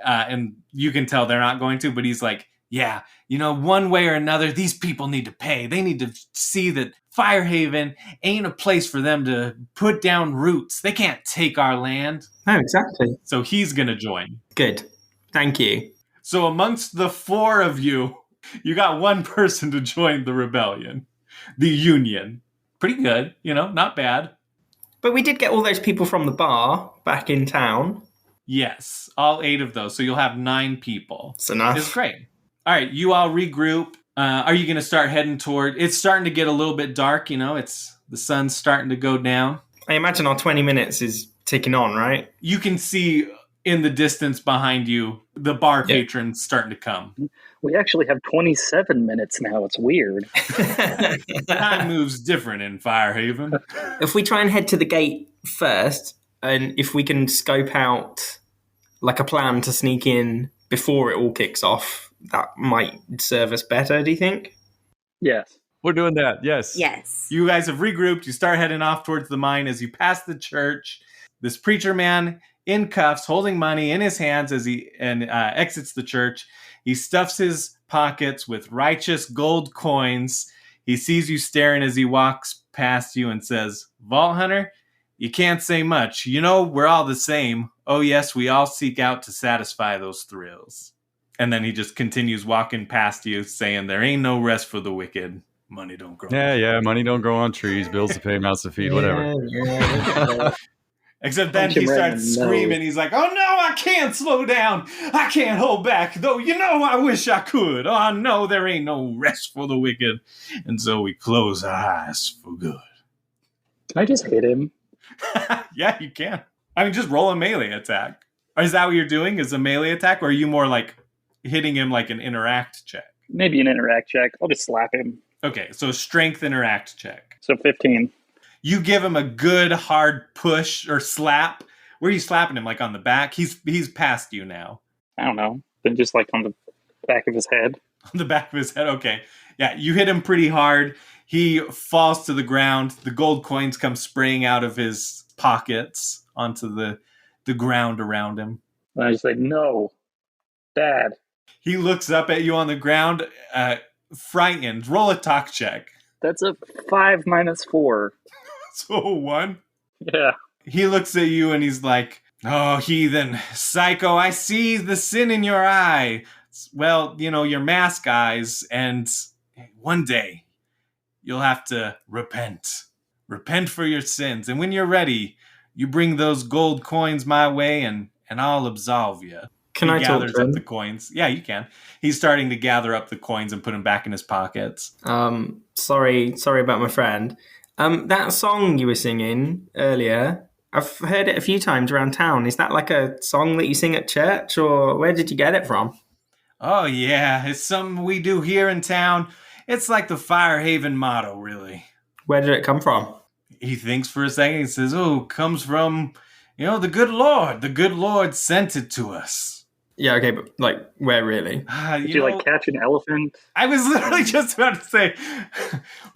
and you can tell they're not going to, but he's like, yeah, one way or another, these people need to pay. They need to see that Firehaven ain't a place for them to put down roots. They can't take our land. Oh, exactly. So he's going to join. Good. Thank you. So amongst the 4 of you, you got one person to join the rebellion, the union. Pretty good, not bad. But we did get all those people from the bar back in town. Yes, all 8 of those. So you'll have 9 people. It's enough. It's great. All right, you all regroup. Are you going to start heading toward... It's starting to get a little bit dark, it's the sun's starting to go down. I imagine our 20 minutes is ticking on, right? You can see in the distance behind you the bar patrons starting to come. We actually have 27 minutes now. It's weird. Time moves different in Firehaven. If we try and head to the gate first, and if we can scope out like a plan to sneak in before it all kicks off, that might serve us better, do you think? Yes. We're doing that, yes. Yes. You guys have regrouped. You start heading off towards the mine. As you pass the church, this preacher man in cuffs, holding money in his hands as he exits the church. He stuffs his pockets with righteous gold coins. He sees you staring as he walks past you and says, "Vault Hunter, you can't say much. We're all the same. Oh, yes, we all seek out to satisfy those thrills." And then he just continues walking past you, saying, "There ain't no rest for the wicked. Money don't grow." Yeah, money don't grow on trees, bills to pay, mouths to feed, whatever. Except then he starts screaming. He's like, "Oh no, I can't slow down. I can't hold back. Though, I wish I could. Oh no, there ain't no rest for the wicked." And so we close our eyes for good. Can I just hit him? Yeah, you can. I mean, just roll a melee attack. Or is that what you're doing? Is a melee attack? Or are you more like hitting him like an interact check? Maybe an interact check. I'll just slap him. Okay, so strength interact check. So 15. You give him a good hard push or slap. Where are you slapping him? Like on the back? He's past you now. I don't know. Then just like on the back of his head. On the back of his head? Okay. Yeah, you hit him pretty hard. He falls to the ground. The gold coins come spraying out of his pockets onto the ground around him. And I just say, "No, Dad." He looks up at you on the ground, frightened. Roll a talk check. That's a 5 minus 4. So 1. Yeah. He looks at you and he's like, "Oh, heathen, psycho, I see the sin in your eye. Well, your mask eyes, and one day you'll have to repent. Repent for your sins. And when you're ready, you bring those gold coins my way and I'll absolve you." Can I talk to him? Up the coins. Yeah, you can. He's starting to gather up the coins and put them back in his pockets. Sorry about my friend. That song you were singing earlier, I've heard it a few times around town. Is that like a song that you sing at church, or where did you get it from? Oh, yeah. It's something we do here in town. It's like the Firehaven motto, really. Where did it come from? He thinks for a second. He says, "Oh, it comes from, the good Lord. The good Lord sent it to us." Yeah, okay, but like, where really? Did you like catch an elephant? I was literally just about to say,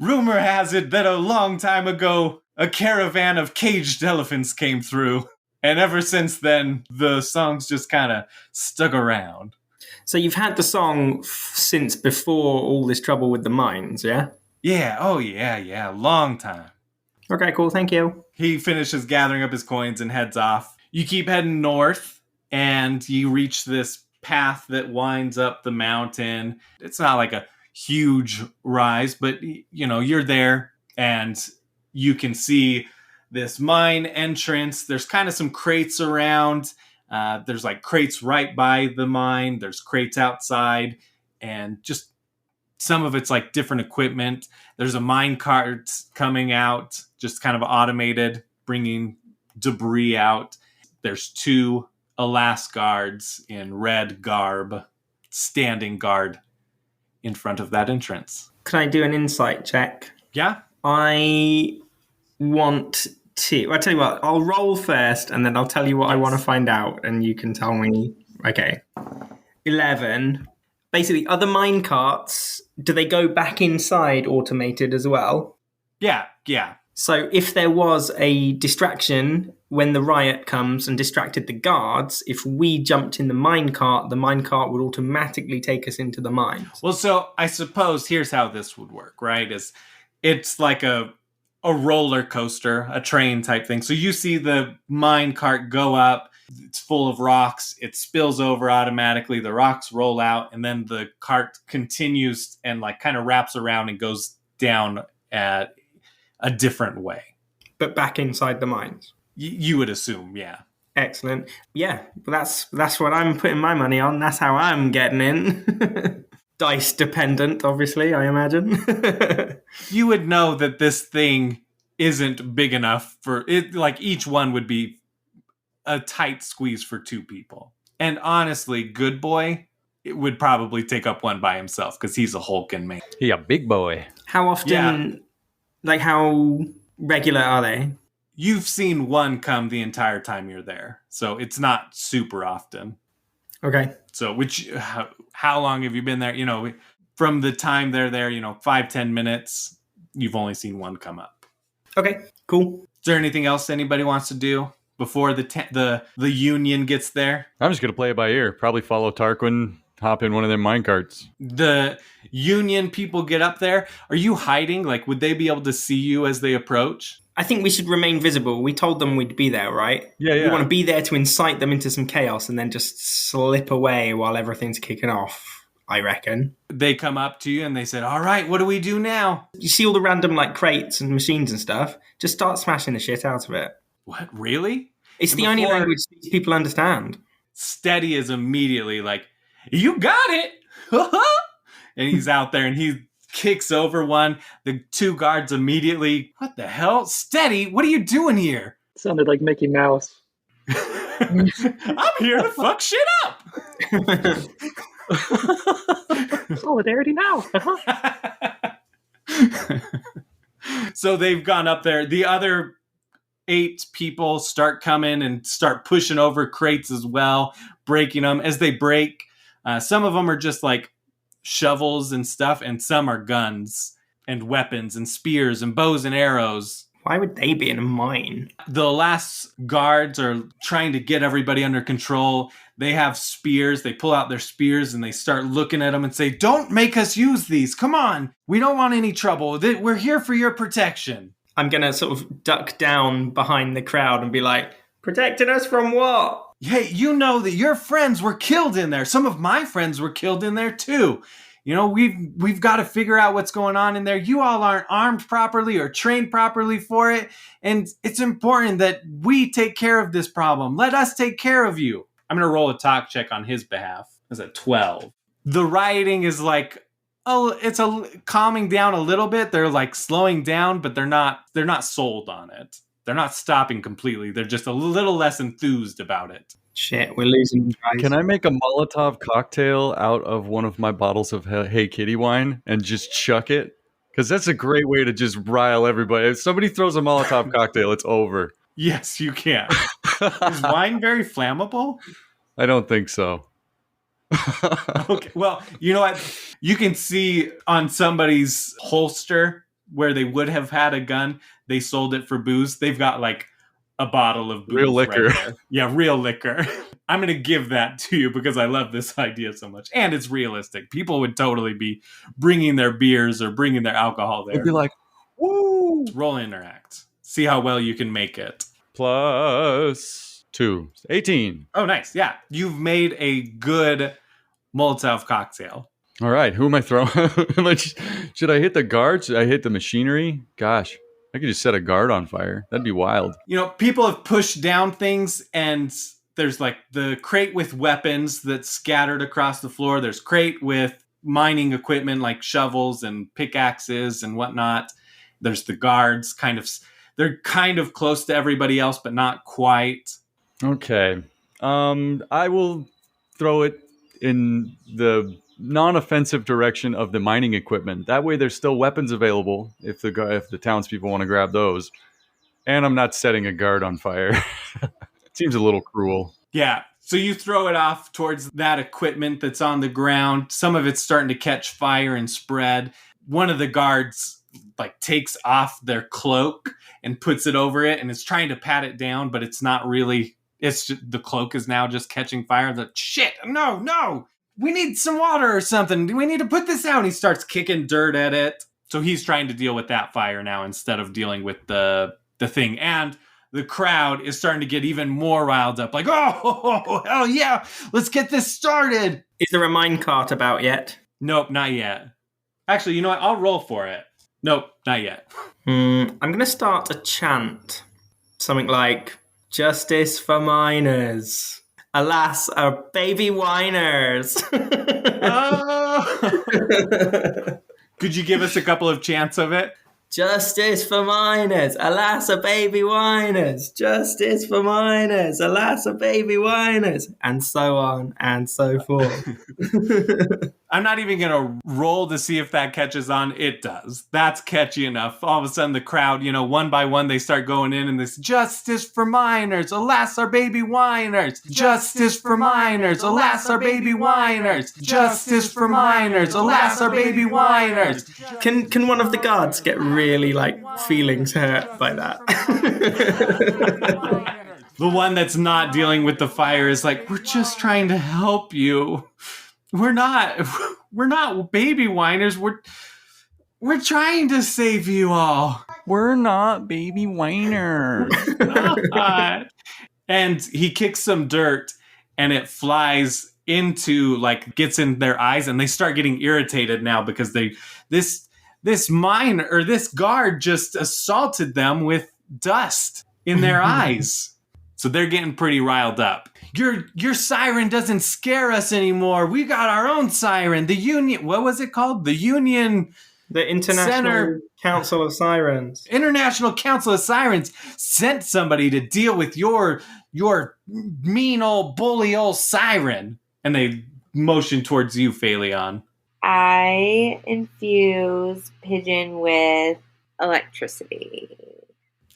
rumor has it that a long time ago, a caravan of caged elephants came through. And ever since then, the song's just kind of stuck around. So you've had the song since before all this trouble with the mines, yeah? Yeah, oh yeah, long time. Okay, cool, thank you. He finishes gathering up his coins and heads off. You keep heading north. And you reach this path that winds up the mountain. It's not like a huge rise, but, you're there and you can see this mine entrance. There's kind of some crates around. There's like crates right by the mine. There's crates outside and just some of it's like different equipment. There's a mine cart coming out, just kind of automated, bringing debris out. There's 2 Alas guards in red garb standing guard in front of that entrance. Can I do an insight check? Yeah. I want to... I tell you what, I'll roll first and then I'll tell you what I want to find out and you can tell me. Okay. 11. Basically, are the mine carts, do they go back inside automated as well? Yeah. So if there was a distraction when the riot comes and distracted the guards, if we jumped in the minecart would automatically take us into the mines. Well, so I suppose here's how this would work, right? It's like a roller coaster, a train type thing. So you see the minecart go up, it's full of rocks, it spills over automatically, the rocks roll out, and then the cart continues and like kind of wraps around and goes down at a different way. But back inside the mines? You would assume, yeah. Excellent. Yeah, that's what I'm putting my money on. That's how I'm getting in. dice dependent, obviously, I imagine. You would know that this thing isn't big enough for it. Like each one would be a tight squeeze for 2 people. And honestly, Good Boy, it would probably take up one by himself because he's a hulking man. He a big boy. How often, Yeah. like how regular are they? You've seen one come the entire time you're there, so it's not super often. Okay. So, how long have you been there? You know, from the time they're there, 5-10 minutes, you've only seen one come up. Okay, cool. Is there anything else anybody wants to do before the Union gets there? I'm just going to play it by ear. Probably follow Tarquin, hop in one of them minecarts. The Union people get up there. Are you hiding? Like, would they be able to see you as they approach? I think we should remain visible. We told them we'd be there, right? Yeah. We want to be there to incite them into some chaos and then just slip away while everything's kicking off, I reckon. They come up to you and they said, all right, what do we do now? You see all the random like crates and machines and stuff? Just start smashing the shit out of it. What, really? It's And the only before- language these people understand. Steady is immediately like, you got it! And he's out there and he kicks over one. The 2 guards immediately, what the hell? Steady, what are you doing here? Sounded like Mickey Mouse. I'm here to fuck shit up! Solidarity now. So they've gone up there. The other 8 people start coming and start pushing over crates as well, breaking them. As they break, some of them are just like shovels and stuff, and some are guns and weapons and spears and bows and arrows. Why would they be in a mine? The last guards are trying to get everybody under control. They have spears. They pull out their spears and they start looking at them and say, don't make us use these. Come on. We don't want any trouble. We're here for your protection. I'm going to sort of duck down behind the crowd and be like, protecting us from what? Hey, you know that your friends were killed in there. Some of my friends were killed in there too. We've got to figure out what's going on in there. You all aren't armed properly or trained properly for it. And it's important that we take care of this problem. Let us take care of you. I'm going to roll a talk check on his behalf. That's a 12. The rioting is like, it's calming down a little bit. They're like slowing down, but they're not sold on it. They're not stopping completely. They're just a little less enthused about it. Shit, we're losing guys. Can I make a Molotov cocktail out of one of my bottles of Hey Kitty wine and just chuck it? Because that's a great way to just rile everybody. If somebody throws a Molotov cocktail, it's over. Yes, you can. Is wine very flammable? I don't think so. Okay, well, you know what? You can see on somebody's holster where they would have had a gun, they sold it for booze. They've got like a bottle of booze. Real liquor. Right there. Yeah, real liquor. I'm going to give that to you because I love this idea so much. And it's realistic. People would totally be bringing their beers or bringing their alcohol there. They'd be like, woo! Roll interact. See how well you can make it. Plus 2. 18. Oh, nice. Yeah. You've made a good Molotov cocktail. All right. Who am I throwing? Should I hit the guards? Should I hit the machinery? Gosh, I could just set a guard on fire. That'd be wild. People have pushed down things, and there's like the crate with weapons that's scattered across the floor. There's crate with mining equipment like shovels and pickaxes and whatnot. There's the guards they're kind of close to everybody else, but not quite. Okay. I will throw it in the non-offensive direction of the mining equipment. That way there's still weapons available if the townspeople want to grab those. And I'm not setting a guard on fire. Seems a little cruel. Yeah. So you throw it off towards that equipment that's on the ground. Some of it's starting to catch fire and spread. One of the guards takes off their cloak and puts it over it and is trying to pat it down, but it's not really. It's just, the cloak is now just catching fire. The shit. No. We need some water or something. We need to put this out. And he starts kicking dirt at it. So he's trying to deal with that fire now instead of dealing with the thing. And the crowd is starting to get even more riled up. Like, oh, hell yeah. Let's get this started. Is there a minecart about yet? Nope, not yet. Actually, you know what? I'll roll for it. Nope, not yet. I'm going to start a chant. Something like, justice for miners. Alas, our baby whiners. Oh. Could you give us a couple of chants of it? Justice for miners, alas, a baby whiners. Justice for miners, alas, a baby whiners. And so on and so forth. I'm not even going to roll to see if that catches on. It does. That's catchy enough. All of a sudden, the crowd, one by one, they start going in and this, justice for miners, alas, our baby whiners. Justice for miners, alas, our baby whiners. Justice for miners, alas, our baby whiners. Can one of the guards get really, feelings hurt by that? The one that's not dealing with the fire is like, we're just trying to help you. We're not baby whiners. We're trying to save you all. We're not baby whiners. And he kicks some dirt and it flies into, gets in their eyes, and they start getting irritated now because this guard just assaulted them with dust in their eyes. So they're getting pretty riled up. Your siren doesn't scare us anymore. We got our own siren. The Union, what was it called? The Union... The International Council of Sirens. International Council of Sirens sent somebody to deal with your mean old bully old siren. And they motion towards you, Phaleon. I infuse Pigeon with electricity.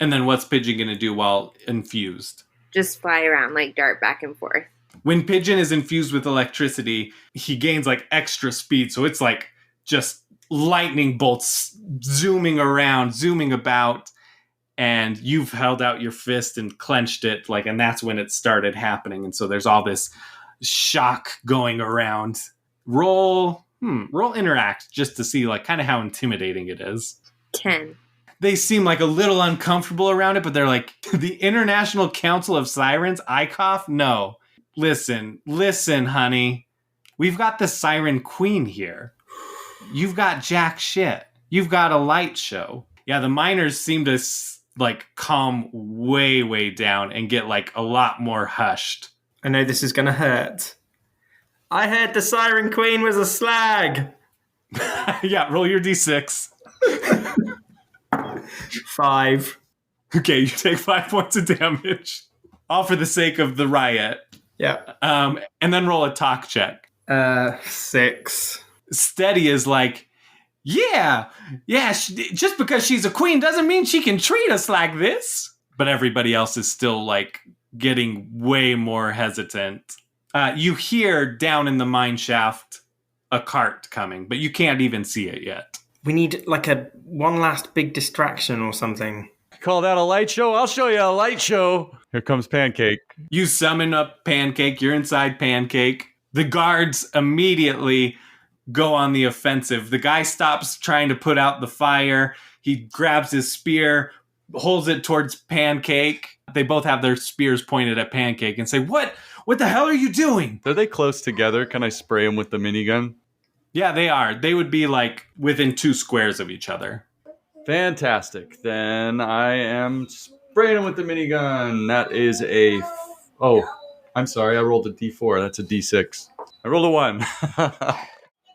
And then what's Pigeon going to do while infused? Just fly around, dart back and forth. When Pigeon is infused with electricity, he gains extra speed. So it's just lightning bolts zooming around, zooming about. And you've held out your fist and clenched it, and that's when it started happening. And so there's all this shock going around. Roll interact just to see kind of how intimidating it is. 10. They seem a little uncomfortable around it, but they're the International Council of Sirens, ICOF? No. Listen, honey. We've got the Siren Queen here. You've got jack shit. You've got a light show. Yeah, the miners seem to calm way, way down and get a lot more hushed. I know this is going to hurt. I heard the Siren Queen was a slag. Yeah, roll your d6. 5. Okay, you take 5 points of damage. All for the sake of the riot. Yeah. And then roll a talk check. 6. Steady is yeah, just because she's a queen doesn't mean she can treat us like this. But everybody else is still getting way more hesitant. You hear down in the mine shaft a cart coming, but you can't even see it yet. We need one last big distraction or something. Call that a light show? I'll show you a light show. Here comes Pancake. You summon up Pancake. You're inside Pancake. The guards immediately go on the offensive. The guy stops trying to put out the fire. He grabs his spear, holds it towards Pancake. They both have their spears pointed at Pancake and say, What the hell are you doing? Are they close together? Can I spray them with the minigun? Yeah, they are. They would be within 2 squares of each other. Fantastic. Then I am spraying them with the minigun. That is I'm sorry. I rolled a d4. That's a d6. I rolled a 1.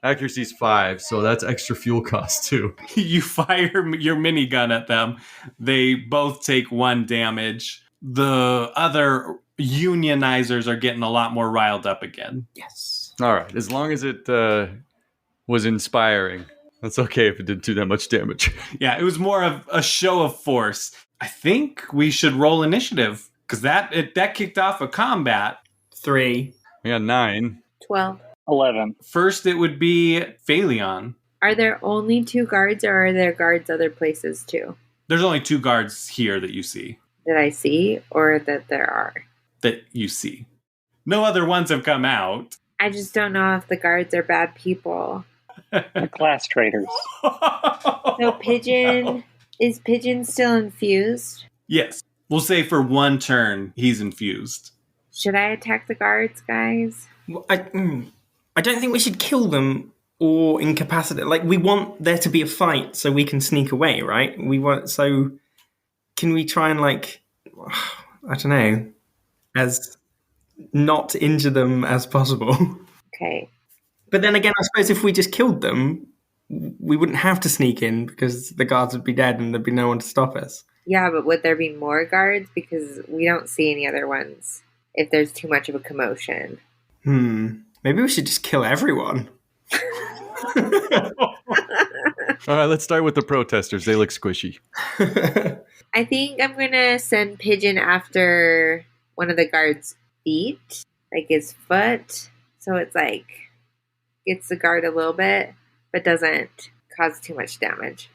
Accuracy's 5, so that's extra fuel cost too. You fire your minigun at them. They both take 1 damage. The other unionizers are getting a lot more riled up again. Yes. All right. As long as it was inspiring. That's okay if it didn't do that much damage. Yeah, it was more of a show of force. I think we should roll initiative, because that kicked off a combat. 3. I got 9. 12. 11. First, it would be Phaleon. Are there only 2 guards, or are there guards other places too? There's only 2 guards here that you see. That I see, or that there are? That you see. No other ones have come out. I just don't know if the guards are bad people. They're class traitors. So Pigeon, is Pigeon still infused? Yes. We'll say for 1 turn, he's infused. Should I attack the guards, guys? I don't think we should kill them or incapacitate. We want there to be a fight so we can sneak away, right? Can we try and I don't know, as not injure them as possible? Okay. But then again, I suppose if we just killed them, we wouldn't have to sneak in because the guards would be dead and there'd be no one to stop us. Yeah, but would there be more guards? Because we don't see any other ones if there's too much of a commotion. Maybe we should just kill everyone. All right, let's start with the protesters. They look squishy. I think I'm going to send Pigeon after one of the guards' feet, like his foot. So it's like, gets the guard a little bit, but doesn't cause too much damage.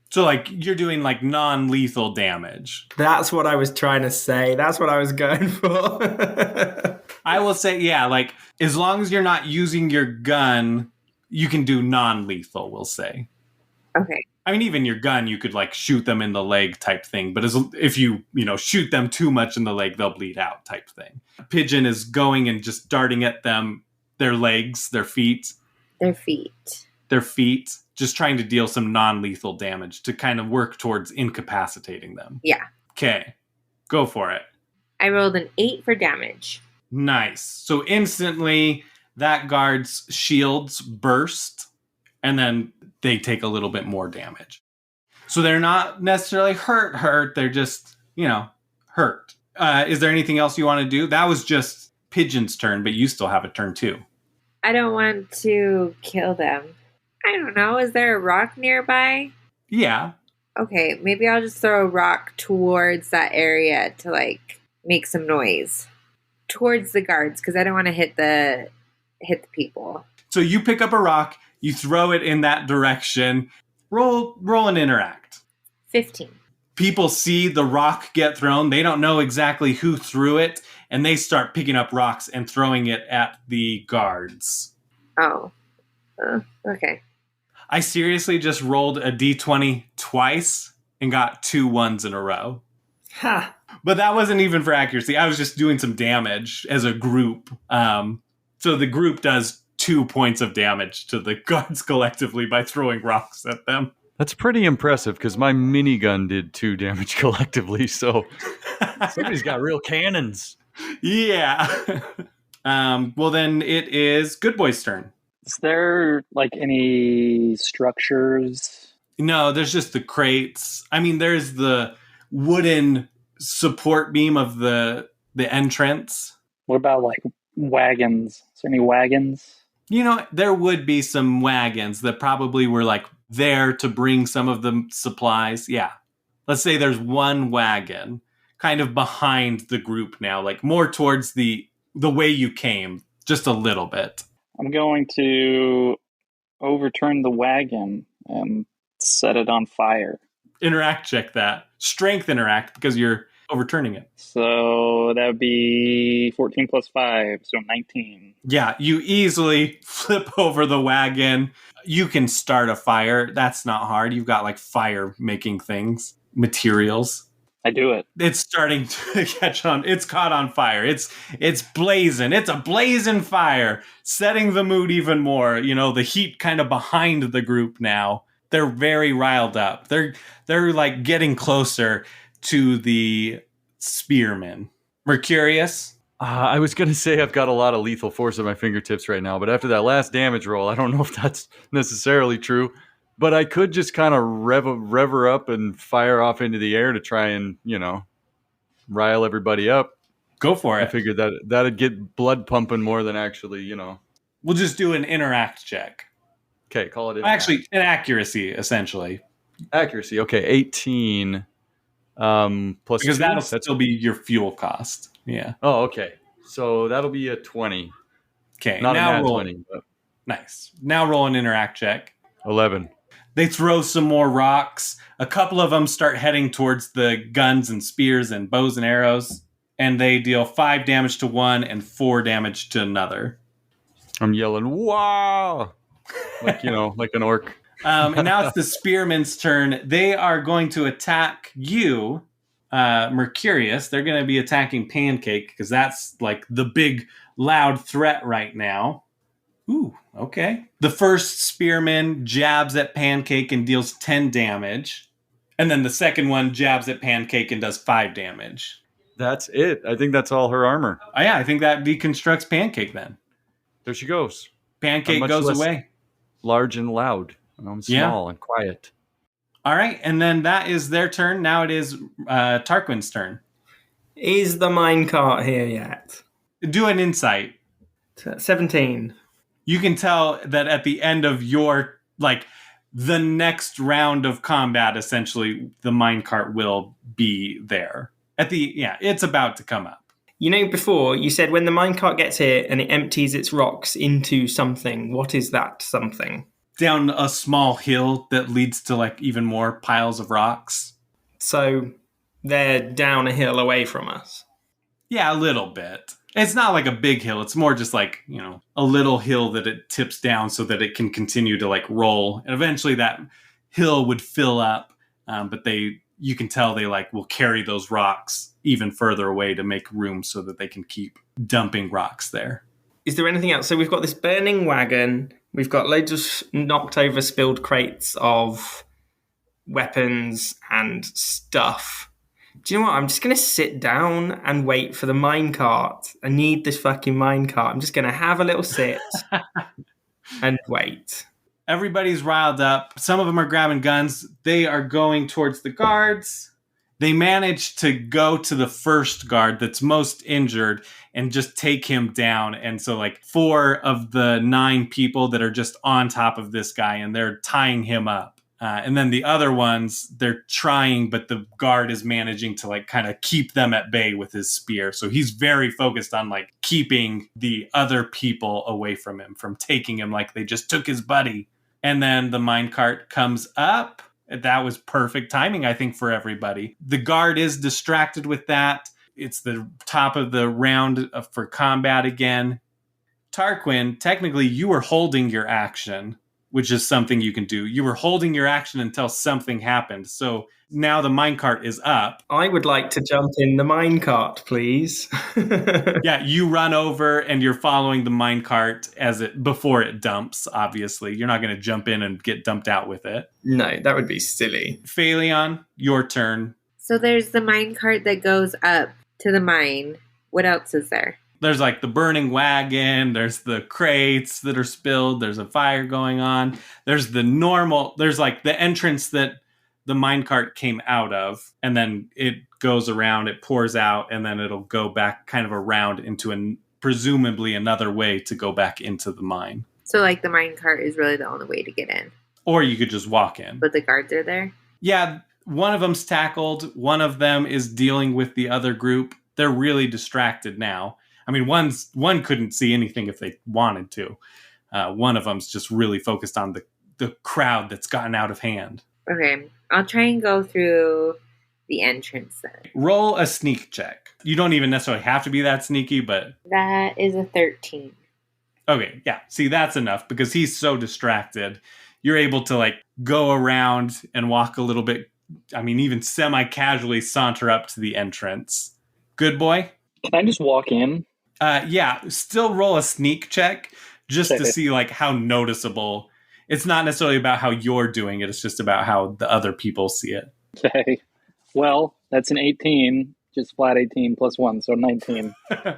So, like, you're doing, like, non-lethal damage. That's what I was trying to say. That's what I was going for. I will say, yeah, like, as long as you're not using your gun, you can do non-lethal, we'll say. Okay. I mean, even your gun, you could, like, shoot them in the leg type thing. But if you shoot them too much in the leg, they'll bleed out type thing. Pigeon is going and just darting at them, their legs, their feet. Their feet. Just trying to deal some non-lethal damage to kind of work towards incapacitating them. Yeah. Okay. Go for it. I rolled an 8 for damage. Nice. So instantly, that guard's shields burst, and then they take a little bit more damage. So they're not necessarily hurt. They're just, hurt. Is there anything else you want to do? That was just Pigeon's turn, but you still have a turn too. I don't want to kill them. I don't know. Is there a rock nearby? Yeah. Okay, maybe I'll just throw a rock towards that area to, like, make some noise. Towards the guards, because I don't want to hit the people. So you pick up a rock, you throw it in that direction. Roll and interact. 15. People see the rock get thrown. They don't know exactly who threw it, and they start picking up rocks and throwing it at the guards. Oh. Okay. I seriously just rolled a d20 twice and got 2 1s in a row. Ha! But that wasn't even for accuracy. I was just doing some damage as a group. So the group does 2 points of damage to the guards collectively by throwing rocks at them. That's pretty impressive because my minigun did 2 damage collectively. So somebody's got real cannons. Yeah. Well, then it is Good Boy's turn. Is there like any structures? No, there's just the crates. I mean, there's the wooden support beam of the entrance. What about like wagons? Is there any wagons? There would be some wagons that probably were like there to bring some of the supplies. Yeah. Let's say there's one wagon kind of behind the group now, like more towards the way you came, just a little bit. I'm going to overturn the wagon and set it on fire. Interact check that. Strength interact because you're overturning it. So that would be 14 plus 5, so 19. Yeah, you easily flip over the wagon. You can start a fire. That's not hard. You've got like fire making things, materials. I do it. It's starting to catch on. It's caught on fire. It's blazing. It's a blazing fire, setting the mood even more. The heat kind of behind the group now. They're very riled up. They're like getting closer to the spearmen. Mercurius? I was going to say I've got a lot of lethal force at my fingertips right now, but after that last damage roll, I don't know if that's necessarily true. But I could just kind of rev her up and fire off into the air to try and, rile everybody up. Go for it. I figured that'd get blood pumping more than actually, We'll just do an interact check. Okay, call it Actually, an accuracy, essentially. Accuracy, okay, 18 plus because 2. that'll still be your fuel cost. Yeah. Oh, okay. So that'll be a 20. Okay, Not now a nat roll. 20, but Nice. Now roll an interact check. 11. They throw some more rocks. A couple of them start heading towards the guns and spears and bows and arrows, and they deal 5 damage to one and 4 damage to another. I'm yelling, wow! Like, like an orc. And now it's the spearman's turn. They are going to attack you, Mercurius. They're going to be attacking Pancake because that's like the big, loud threat right now. Ooh, okay. The first spearman jabs at Pancake and deals 10 damage. And then the second one jabs at Pancake and does 5 damage. That's it. I think that's all her armor. Oh, yeah, I think that deconstructs Pancake then. There she goes. Pancake much goes less away. large and loud. I'm small and quiet. All right, and then that is their turn. Now it is Tarquin's turn. Is the minecart here yet? Do an insight. 17. You can tell that at the end of your, like, the next round of combat, essentially, the minecart will be there. It's about to come up. You know, before you said when the minecart gets here and it empties its rocks into something, what is that something? Down a small hill that leads to, like, even more piles of rocks. So they're down a hill away from us. Yeah, a little bit. It's not like a big hill. It's more just like, a little hill that it tips down so that it can continue to, like, roll. And eventually that hill would fill up. But you can tell they, like, will carry those rocks even further away to make room so that they can keep dumping rocks there. Is there anything else? So we've got this burning wagon. We've got loads of knocked over, spilled crates of weapons and stuff. Do you know what? I'm just going to sit down and wait for the minecart. I need this fucking minecart. I'm just going to have a little sit and wait. Everybody's riled up. Some of them are grabbing guns. They are going towards the guards. They manage to go to the first guard that's most injured and just take him down. And so, like, 4 of the 9 people that are just on top of this guy, and they're tying him up. And then the other ones, they're trying, but the guard is managing to, like, kind of keep them at bay with his spear. So he's very focused on, like, keeping the other people away from him, from taking him like they just took his buddy. And then the minecart comes up. That was perfect timing, I think, for everybody. The guard is distracted with that. It's the top of the round for combat again. Tarquin, technically, you were holding your action, which is something you can do. You were holding your action until something happened. So now the minecart is up. I would like to jump in the minecart, please. Yeah, you run over and you're following the minecart before it dumps, obviously. You're not going to jump in and get dumped out with it. No, that would be silly. Phaleon, your turn. So there's the minecart that goes up to the mine. What else is there? There's, like, the burning wagon. There's the crates that are spilled. There's a fire going on. There's like, the entrance that the minecart came out of. And then it goes around, it pours out, and then it'll go back kind of around into presumably another way to go back into the mine. So, like, the minecart is really the only way to get in. Or you could just walk in. But the guards are there? Yeah, one of them's tackled. One of them is dealing with the other group. They're really distracted now. I mean, one couldn't see anything if they wanted to. One of them's just really focused on the crowd that's gotten out of hand. Okay, I'll try and go through the entrance then. Roll a sneak check. You don't even necessarily have to be that sneaky, but... That is a 13. Okay, yeah. See, that's enough because he's so distracted. You're able to, like, go around and walk a little bit, I mean, even semi-casually saunter up to the entrance. Good boy? Can I just walk in? Yeah, still roll a sneak check just to see, like, how noticeable. It's not necessarily about how you're doing it. It's just about how the other people see it. Okay. Well, that's an 18, just flat 18 plus 1, so 19.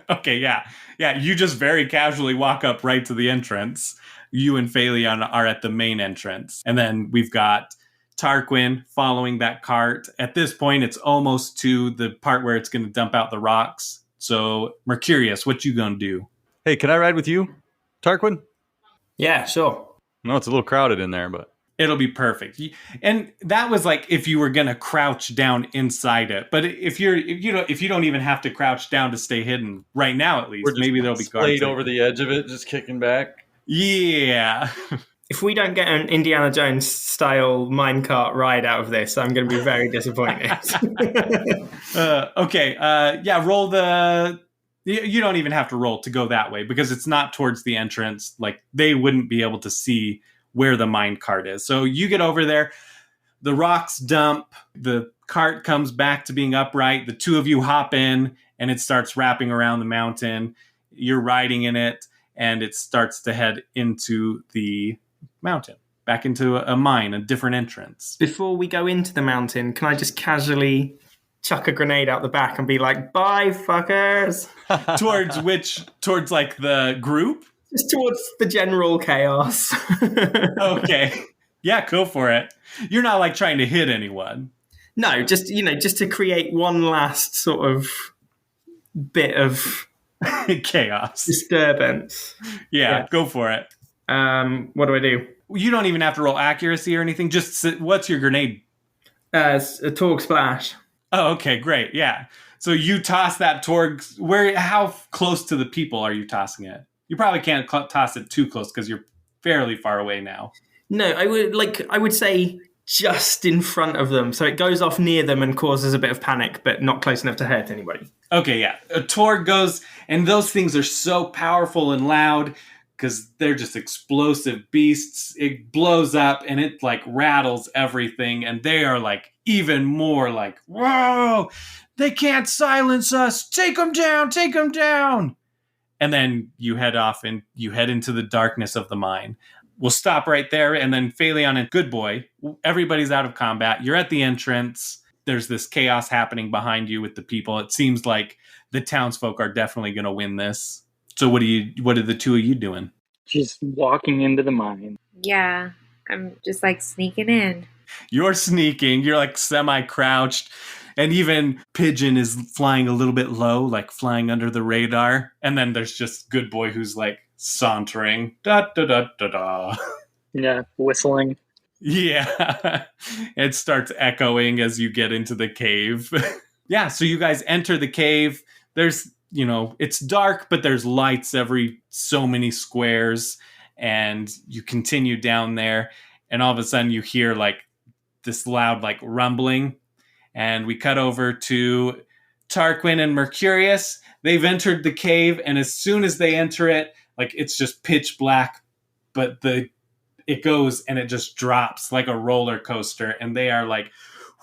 Okay, yeah. Yeah, you just very casually walk up right to the entrance. You and Phaleon are at the main entrance. And then we've got Tarquin following that cart. At this point, it's almost to the part where it's going to dump out the rocks. So, Mercurius, what you gonna do? Hey, can I ride with you, Tarquin? Yeah, sure. No, it's a little crowded in there, but... It'll be perfect. And that was like if you were gonna crouch down inside it. But if you don't even have to crouch down to stay hidden right now, at least maybe there'll be guards over the edge of it, just kicking back. Yeah. If we don't get an Indiana Jones style minecart ride out of this, I'm going to be very disappointed. Okay. Yeah. Roll the. You don't even have to roll to go that way because it's not towards the entrance. Like they wouldn't be able to see where the minecart is. So you get over there. The rocks dump. The cart comes back to being upright. The two of you hop in, and it starts wrapping around the mountain. You're riding in it, and it starts to head into the mountain, back into a mine, a different entrance. Before we go into the mountain, can I just casually chuck a grenade out the back and be like, bye, fuckers? Towards like the group? Just towards the general chaos. Okay. Yeah, go for it. You're not like trying to hit anyone. No, just to create one last sort of bit of Chaos. disturbance. Yeah, go for it. What do I do? You don't even have to roll accuracy or anything. Just what's your grenade? It's a Torg Splash. Oh, okay, great. Yeah. So you toss that Torg. How close to the people are you tossing it? You probably can't toss it too close because you're fairly far away now. No, I would say just in front of them, so it goes off near them and causes a bit of panic, but not close enough to hurt anybody. Okay, yeah. A Torg goes, and those things are so powerful and loud because they're just explosive beasts. It blows up and it like rattles everything, and they are like even more like, whoa, they can't silence us. Take them down, take them down. And then you head off and you head into the darkness of the mine. We'll stop right there, and then Phaleon and Good Boy, everybody's out of combat. You're at the entrance. There's this chaos happening behind you with the people. It seems like the townsfolk are definitely going to win this. So what are the two of you doing? She's walking into the mine. Yeah, I'm just like sneaking in. You're sneaking. You're like semi-crouched. And even Pigeon is flying a little bit low, like flying under the radar. And then there's just Good Boy who's like sauntering. Da da da da da. Yeah, whistling. Yeah. It starts echoing as you get into the cave. Yeah, so you guys enter the cave. There's, it's dark, but there's lights every so many squares. And you continue down there. And all of a sudden you hear like this loud like rumbling. And we cut over to Tarquin and Mercurius. They've entered the cave, and as soon as they enter it, like it's just pitch black, but it goes and it just drops like a roller coaster, and they are like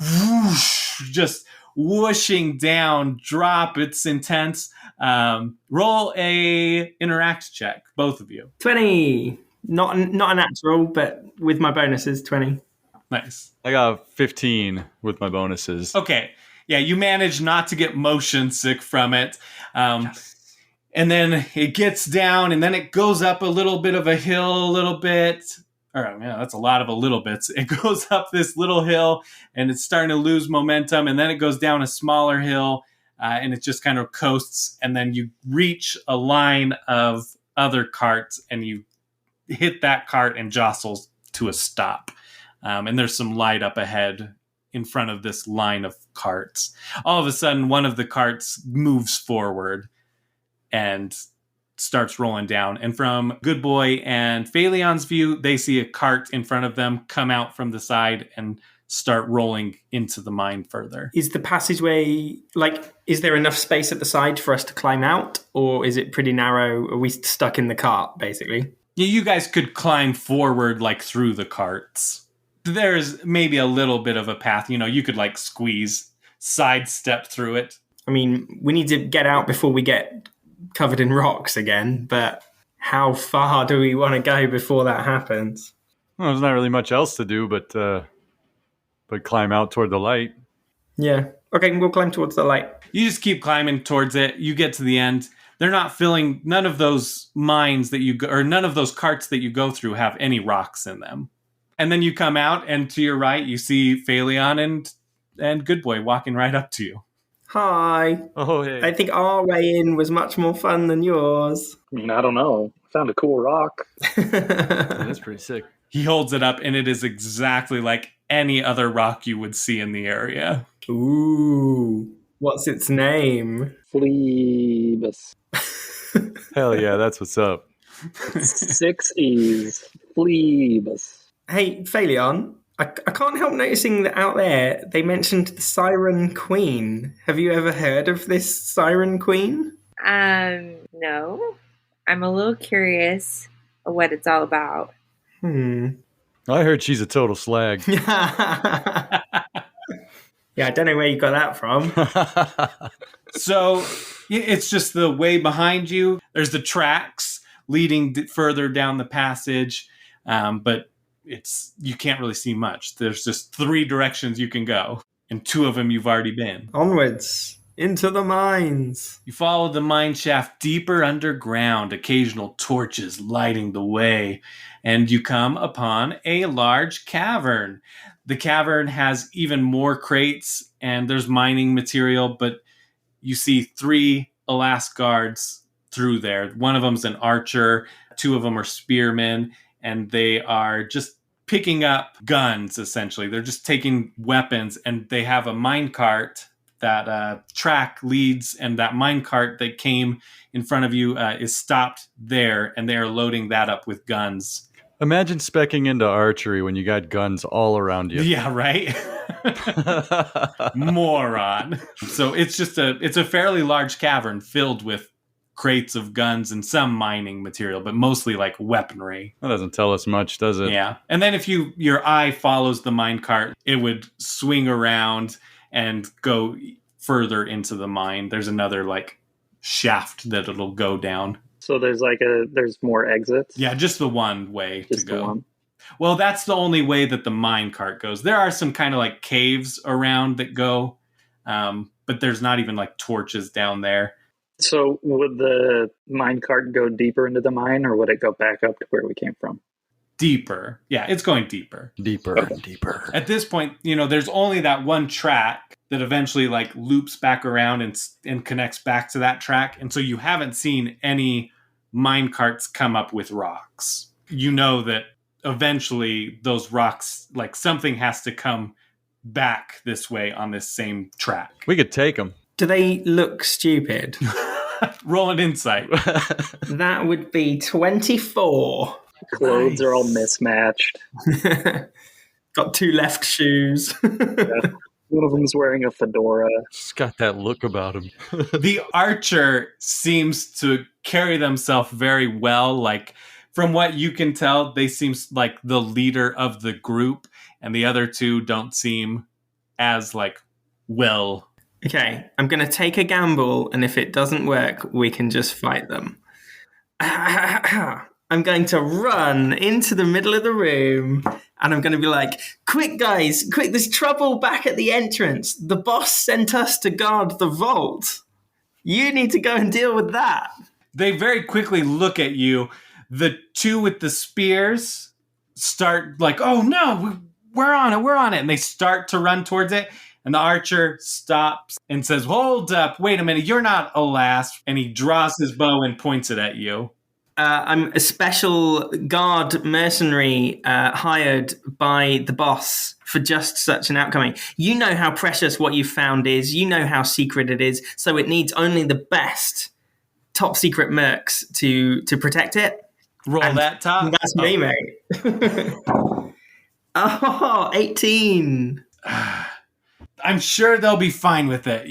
whoosh, just whooshing down. Drop. It's intense. Roll a interact check, both of you. 20. Not a natural, but with my bonuses, 20. Nice. I got 15 with my bonuses. Okay. Yeah, you manage not to get motion sick from it. And then it gets down, and then it goes up a little bit of a hill, a little bit. Or, yeah, that's a lot of a little bits. It goes up this little hill, and it's starting to lose momentum, and then it goes down a smaller hill, and it just kind of coasts, and then you reach a line of other carts, and you hit that cart and jostles to a stop. And there's some light up ahead in front of this line of carts. All of a sudden, one of the carts moves forward and starts rolling down. And from Good Boy and Phaleon's view, they see a cart in front of them come out from the side and start rolling into the mine further. Is the passageway, is there enough space at the side for us to climb out? Or is it pretty narrow? Are we stuck in the cart, basically? Yeah, you guys could climb forward, through the carts. There's maybe a little bit of a path. You could, sidestep through it. I mean, we need to get out before we get covered in rocks again, but how far do we want to go before that happens? Well, there's not really much else to do but climb out toward the light. Yeah. Okay, we'll climb towards the light. You just keep climbing towards it. You get to the end. They're not filling, none of those mines that you go, or none of those carts that you go through have any rocks in them. And then you come out, and to your right, you see Phaleon and Good Boy walking right up to you. Hi. Oh, hey. I think our way in was much more fun than yours. I mean, I don't know. I found a cool rock. Yeah, that's pretty sick. He holds it up, and it is exactly like any other rock you would see in the area. Ooh. What's its name? Phlebas. Hell yeah, that's what's up. 6 E's. Phlebas. Hey, Phaleon, I can't help noticing that out there they mentioned the Siren Queen. Have you ever heard of this Siren Queen? No. I'm a little curious of what it's all about. I heard she's a total slag. Yeah, I don't know where you got that from. So it's just the way behind you. There's the tracks leading further down the passage, but you can't really see much. There's just 3 directions you can go, and 2 of them you've already been. Onwards. Into the mines. You follow the mine shaft deeper underground, occasional torches lighting the way, and you come upon a large cavern. The cavern has even more crates, and there's mining material, but you see 3 Alas guards through there. One of them's an archer, 2 of them are spearmen, and they are just picking up guns, essentially. They're just taking weapons, and they have a minecart that track leads, and that minecart that came in front of you is stopped there, and they are loading that up with guns. Imagine specking into archery when you got guns all around you. Yeah, right? Moron. So it's a fairly large cavern filled with crates of guns and some mining material, but mostly like weaponry. That doesn't tell us much, does it? Yeah. And then if your eye follows the minecart, it would swing around and go further into the mine. There's another like shaft that it'll go down. So there's more exits? Yeah, just the one way Just to go. the one? Well, that's the only way that the minecart goes. There are some kind of like caves around that go, but there's not even like torches down there. So would the minecart go deeper into the mine, or would it go back up to where we came from? Deeper. Yeah, it's going deeper. Deeper and deeper. At this point, there's only that one track that eventually like loops back around and connects back to that track. And so you haven't seen any minecarts come up with rocks. You know that eventually those rocks, like something has to come back this way on this same track. We could take them. Do they look stupid? Roll an insight. That would be 24. Clothes are all mismatched. Got 2 left shoes. Yeah. One of them's wearing a fedora. It's got that look about him. The archer seems to carry themselves very well. Like, from what you can tell, they seem like the leader of the group, and the other 2 don't seem as, like, well. Okay, I'm going to take a gamble, and if it doesn't work, we can just fight them. I'm going to run into the middle of the room, and I'm going to be like, quick, guys, quick, there's trouble back at the entrance. The boss sent us to guard the vault. You need to go and deal with that. They very quickly look at you. The 2 with the spears start like, oh, no, we're on it. And they start to run towards it. And the archer stops and says, hold up, wait a minute, you're not Alas. And he draws his bow and points it at you. I'm a special guard mercenary hired by the boss for just such an outcoming. You know how precious what you found is. You know how secret it is. So it needs only the best top secret mercs to protect it. Roll And that top. That's me, mate. 18. I'm sure they'll be fine with it,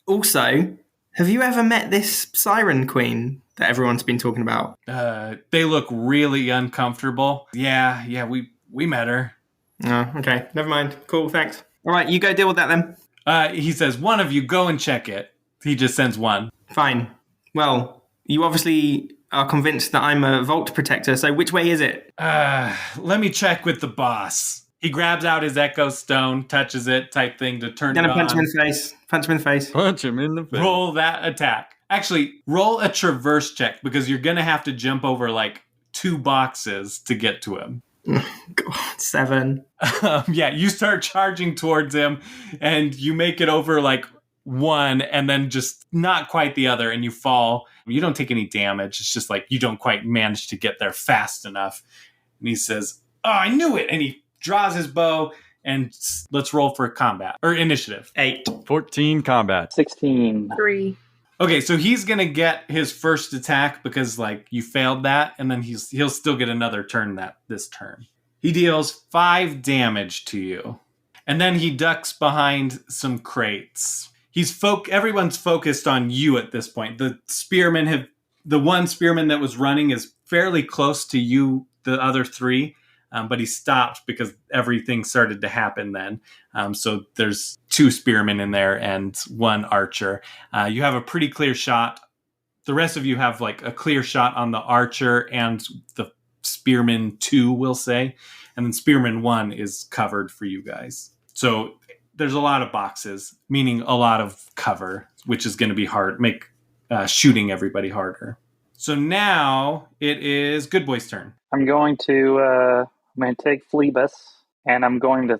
Also, have you ever met this Siren Queen that everyone's been talking about? They look really uncomfortable. Yeah, we met her. Oh, okay. Never mind. Cool, thanks. All right, you go deal with that then. He says, one of you go and check it. He just sends one. Fine. Well, you obviously are convinced that I'm a vault protector, so which way is it? Let me check with the boss. He grabs out his echo stone, touches it, type thing to turn it Gonna on. punch him in the face. Punch him in the face. Punch him in the face. Roll that attack. Actually, roll a traverse check because you're going to have to jump over like 2 boxes to get to him. God, 7. Yeah, you start charging towards him and you make it over like 1 and then just not quite the other and you fall. You don't take any damage. It's just like you don't quite manage to get there fast enough. And he says, oh, I knew it. And he draws his bow and let's roll for combat or initiative. 8. 14 combat. 16. 3. Okay, so he's going to get his first attack because like you failed that and then he'll still get another turn this turn. He deals 5 damage to you. And then he ducks behind some crates. Everyone's focused on you at this point. The one spearman that was running is fairly close to you, the other 3. But he stopped because everything started to happen then. So there's 2 spearmen in there and 1 archer. You have a pretty clear shot. The rest of you have like a clear shot on the archer and the spearman 2, we'll say. And then spearman 1 is covered for you guys. So there's a lot of boxes, meaning a lot of cover, which is going to be hard, make shooting everybody harder. So now it is Good Boy's turn. I'm going to take Phlebas, and I'm going to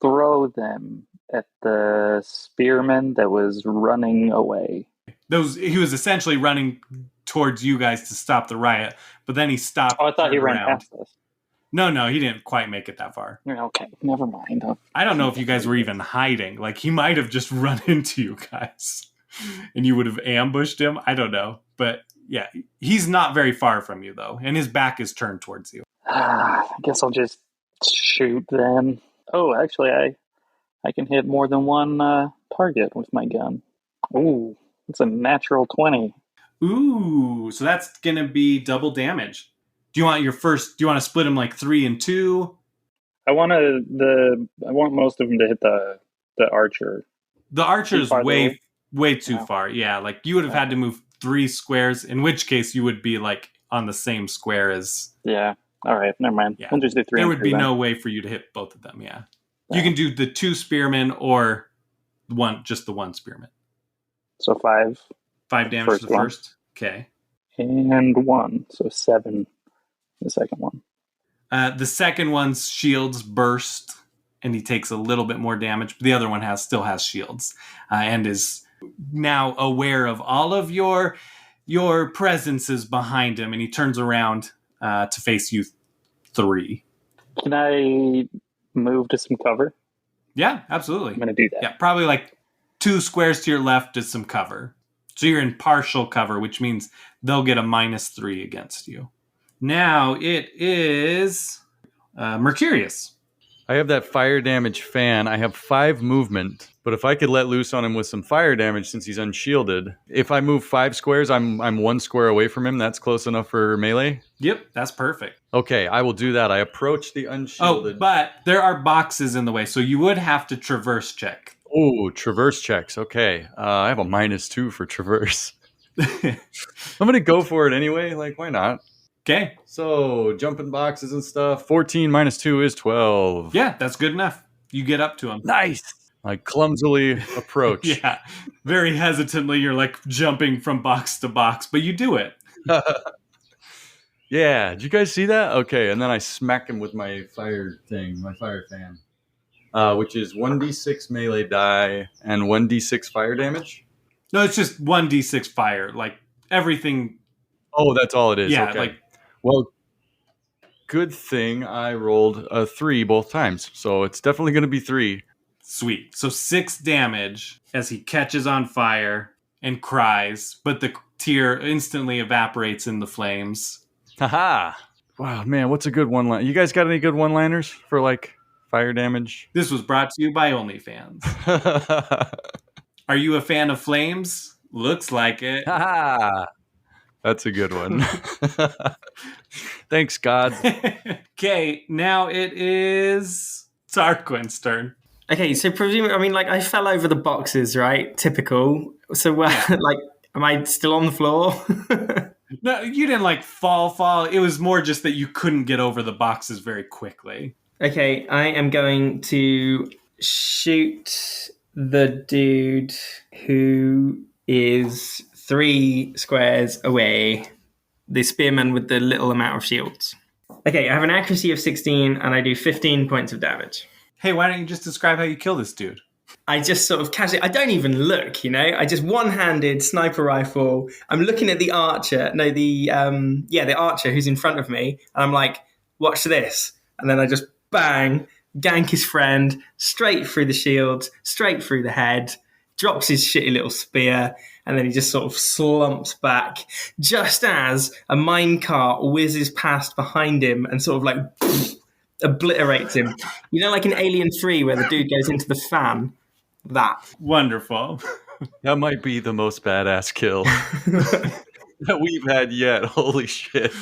throw them at the spearman that was running away. He was essentially running towards you guys to stop the riot, but then he stopped. Oh, I thought he ran around. past us. No, he didn't quite make it that far. Okay, never mind. I don't know if you guys were even hiding. Like, he might have just run into you guys, and you would have ambushed him. I don't know. But, yeah, he's not very far from you, though, and his back is turned towards you. I guess I'll just shoot then. Oh, actually, I can hit more than one target with my gun. Ooh, it's a natural 20. Ooh, so that's going to be double damage. Do you want to split them like 3 and 2? I want most of them to hit the archer. The archer is way too far. Yeah, like you would have had to move 3 squares, in which case you would be like on the same square as... Yeah, all right, never mind. Yeah. We'll just do 3 There and would 3 be then. no way for you to hit both of them, yeah. You can do the 2 spearmen or just the 1 spearman. So 5. 5 damage to the first? Okay. And 1, so 7 the second one. The second one's shields burst, and he takes a little bit more damage. But the other one still has shields, and is now aware of all of your presences behind him, and he turns around to face you 3. Can I move to some cover? Yeah, absolutely. I'm going to do that. Yeah, probably like 2 squares to your left is some cover. So you're in partial cover, which means they'll get a -3 against you. Now it is Mercurius. I have that fire damage fan. I have 5 movement, but if I could let loose on him with some fire damage since he's unshielded, if I move 5 squares, I'm 1 square away from him. That's close enough for melee? Yep, that's perfect. Okay, I will do that. I approach the unshielded. Oh, but there are boxes in the way, so you would have to traverse check. Oh, traverse checks. Okay. I have a -2 for traverse. I'm going to go for it anyway. Like, why not? Okay. So, jumping boxes and stuff. 14 -2 is 12. Yeah, that's good enough. You get up to him. Nice. I clumsily approach. Yeah. Very hesitantly, you're like jumping from box to box, but you do it. Yeah. Did you guys see that? Okay. And then I smack him with my fire thing, my fire fan, which is 1d6 melee die and 1d6 fire damage. No, it's just 1d6 fire. Like everything. Oh, that's all it is. Yeah. Okay. Like, well, good thing I rolled a 3 both times. So it's definitely going to be 3. sweet. So 6 damage as he catches on fire and cries, but the tear instantly evaporates in the flames. Haha. Wow, man, what's a good one-liner? You guys got any good one-liners for, like, fire damage? This was brought to you by OnlyFans. Are you a fan of flames? Looks like it. Haha. That's a good one. Thanks, God. Okay, now it is Tarquin's turn. Okay, so presumably, I mean, like, I fell over the boxes, right? Typical. So, like, am I still on the floor? No, you didn't, like, fall. It was more just that you couldn't get over the boxes very quickly. Okay, I am going to shoot the dude who is 3 squares away. The spearman with the little amount of shields. Okay, I have an accuracy of 16, and I do 15 points of damage. Hey, why don't you just describe how you kill this dude? I just sort of casually, I don't even look, you know? I just one-handed sniper rifle. I'm looking at the archer, the archer who's in front of me. And I'm like, watch this. And then I just bang, gank his friend, straight through the shield, straight through the head, drops his shitty little spear, and then he just sort of slumps back, just as a minecart whizzes past behind him and sort of like obliterates him. You know, like in Alien 3 where the dude goes into the fan? That. Wonderful. That might be the most badass kill that we've had yet. Holy shit.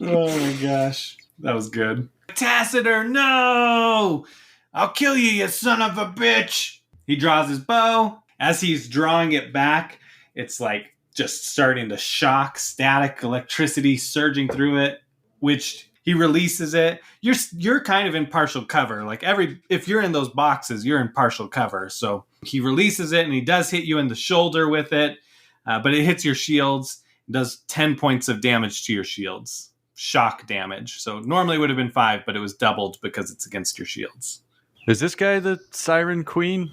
Oh my gosh. That was good. Tacitor, no! I'll kill you, you son of a bitch! He draws his bow. As he's drawing it back, it's like just starting to shock, static electricity surging through it, which He releases it. You're kind of in partial cover. Like if you're in those boxes, you're in partial cover. So he releases it and he does hit you in the shoulder with it, but it hits your shields. It does 10 points of damage to your shields. Shock damage. So normally it would have been 5, but it was doubled because it's against your shields. Is this guy the Siren Queen?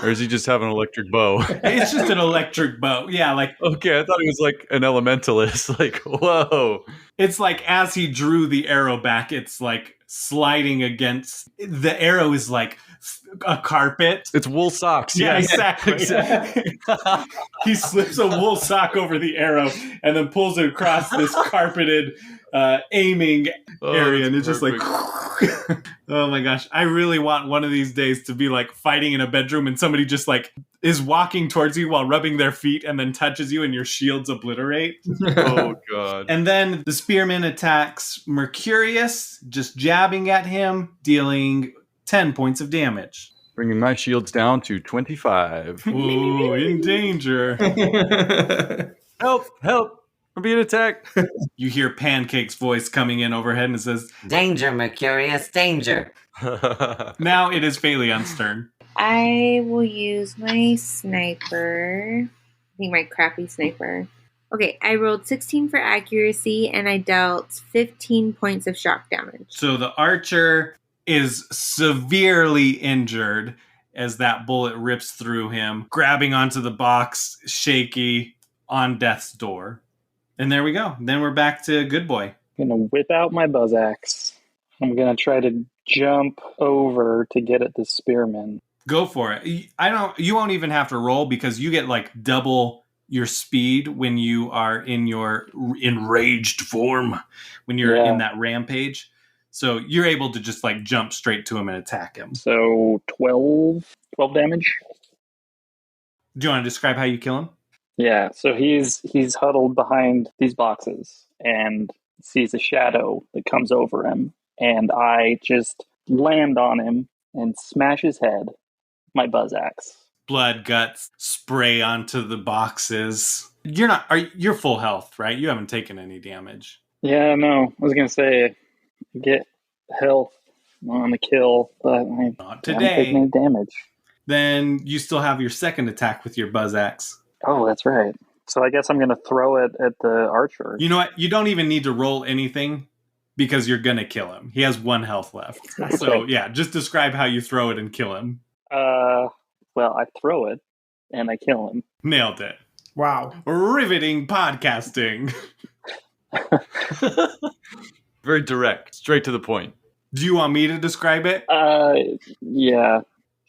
Or does he just have an electric bow? It's just an electric bow. Yeah, like Okay, I thought he was like an elementalist. Like, whoa. it's like as he drew the arrow back, it's like sliding against the arrow is like a carpet. It's wool socks. Yeah, Yes. exactly. He slips a wool sock over the arrow and then pulls it across this carpeted aiming area, and it's just like, oh my gosh, I really want one of these days to be like fighting in a bedroom and somebody just like is walking towards you while rubbing their feet and then touches you and your shields obliterate. Oh, God. And then the spearman attacks Mercurius, just jabbing at him, dealing 10 points of damage. Bringing my shields down to 25. Ooh, in danger. Help! Help! I'm being attacked. You hear Pancake's voice coming in overhead and it says, Danger, Mercurius, danger. now it is Phalion's turn. I will use my sniper. I think my crappy sniper. Okay, I rolled 16 for accuracy and I dealt 15 points of shock damage. So the archer is severely injured as that bullet rips through him, grabbing onto the box, shaky, on death's door. And there we go. Then we're back to Good Boy. I'm going to whip out my buzz axe. I'm going to try to jump over to get at the spearman. Go for it. You won't even have to roll because you get like double your speed when you are in your enraged form, when you're in that rampage. So you're able to just like jump straight to him and attack him. So 12 damage. Do you want to describe how you kill him? Yeah, so he's huddled behind these boxes and sees a shadow that comes over him. And I just land on him and smash his head with my buzz axe. Blood, guts spray onto the boxes. You're full health, right? You haven't taken any damage. Yeah, no, I was going to say, get health on the kill, but I Not haven't today. taken any damage. Then you still have your second attack with your buzz axe. Oh, that's right. So I guess I'm going to throw it at the archer. You know what? You don't even need to roll anything because you're going to kill him. He has 1 health left. So yeah, just describe how you throw it and kill him. Well, I throw it and I kill him. Nailed it. Wow. Riveting podcasting. Very direct. Straight to the point. Do you want me to describe it? Yeah.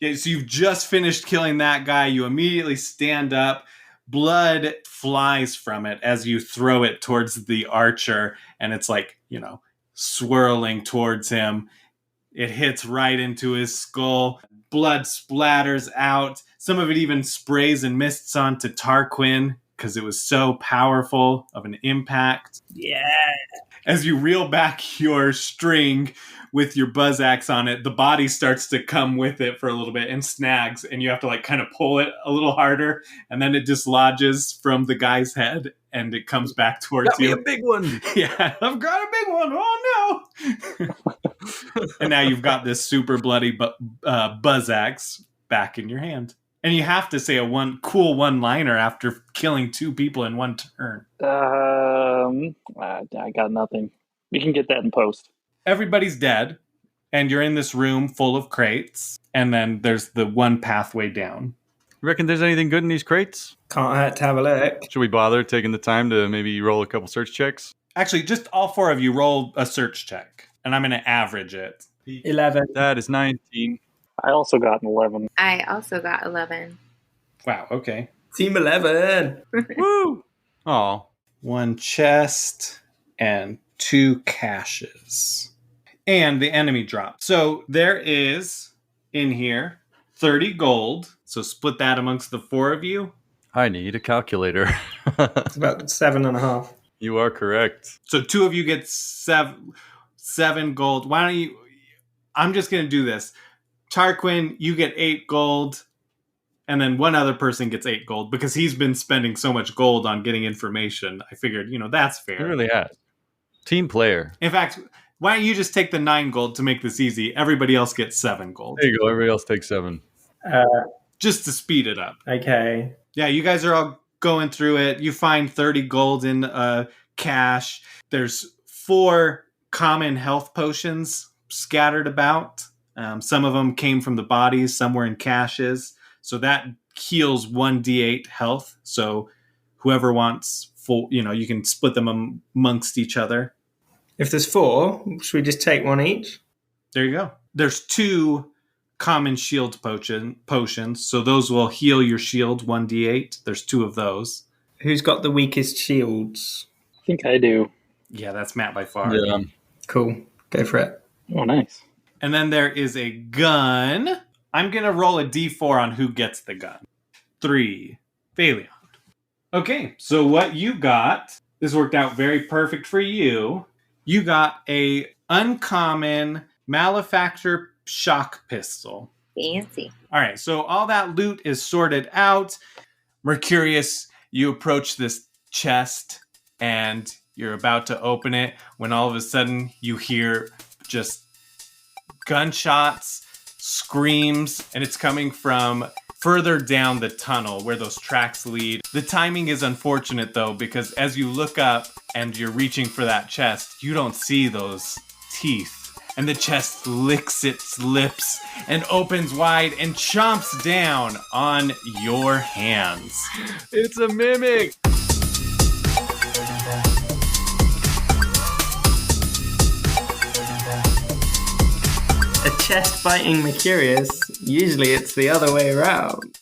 Okay, so you've just finished killing that guy. You immediately stand up. Blood flies from it as you throw it towards the archer, and it's like, swirling towards him. It hits right into his skull. Blood splatters out. Some of it even sprays and mists onto Tarquin because it was so powerful of an impact. Yeah. As you reel back your string with your buzz axe on it, the body starts to come with it for a little bit and snags, and you have to like kind of pull it a little harder, and then it dislodges from the guy's head and it comes back towards Got you. me a big one. Yeah, I've got a big one. Oh no! And now you've got this super bloody buzz axe back in your hand. And you have to say a cool one-liner after killing 2 people in 1 turn. I got nothing. You can get that in post. Everybody's dead, and you're in this room full of crates, and then there's the one pathway down. You reckon there's anything good in these crates? Can't hurt to have a look. Should we bother taking the time to maybe roll a couple search checks? Actually, just all 4 of you roll a search check, and I'm going to average it. 11. That is 19. I also got an 11. I also got 11. Wow, okay. Team 11. Woo! Aw. 1 chest and 2 caches. And the enemy drop. So there is, in here, 30 gold. So split that amongst the 4 of you. I need a calculator. It's about 7.5. You are correct. So 2 of you get 7 gold. Why don't you... I'm just going to do this. Tarquin, you get 8 gold. And then 1 other person gets 8 gold because he's been spending so much gold on getting information. I figured, that's fair. It really has. Team player. In fact, Why don't you just take the 9 gold to make this easy? Everybody else gets 7 gold. There you go. Everybody else takes 7. Just to speed it up. Okay. Yeah, you guys are all going through it. You find 30 gold in cash. There's 4 common health potions scattered about. Some of them came from the bodies. Some were in caches. So that heals 1d8 health. So whoever wants full, you can split them amongst each other. If there's 4, should we just take one each? There you go. There's 2 common shield potions. So those will heal your shield 1d8. There's 2 of those. Who's got the weakest shields? I think I do. Yeah, that's Matt by far. Yeah. Cool. Go for it. Oh, nice. And then there is a gun. I'm going to roll a d4 on who gets the gun. 3. Phaleon. Okay, so what you got, this worked out very perfect for you. You got a uncommon malefactor shock pistol. Fancy. All right, so all that loot is sorted out. Mercurius, you approach this chest and you're about to open it when all of a sudden you hear just gunshots, screams, and it's coming from further down the tunnel where those tracks lead. The timing is unfortunate though, because as you look up and you're reaching for that chest, you don't see those teeth. And the chest licks its lips and opens wide and chomps down on your hands. It's a mimic. A chest biting Mercurius, usually it's the other way around.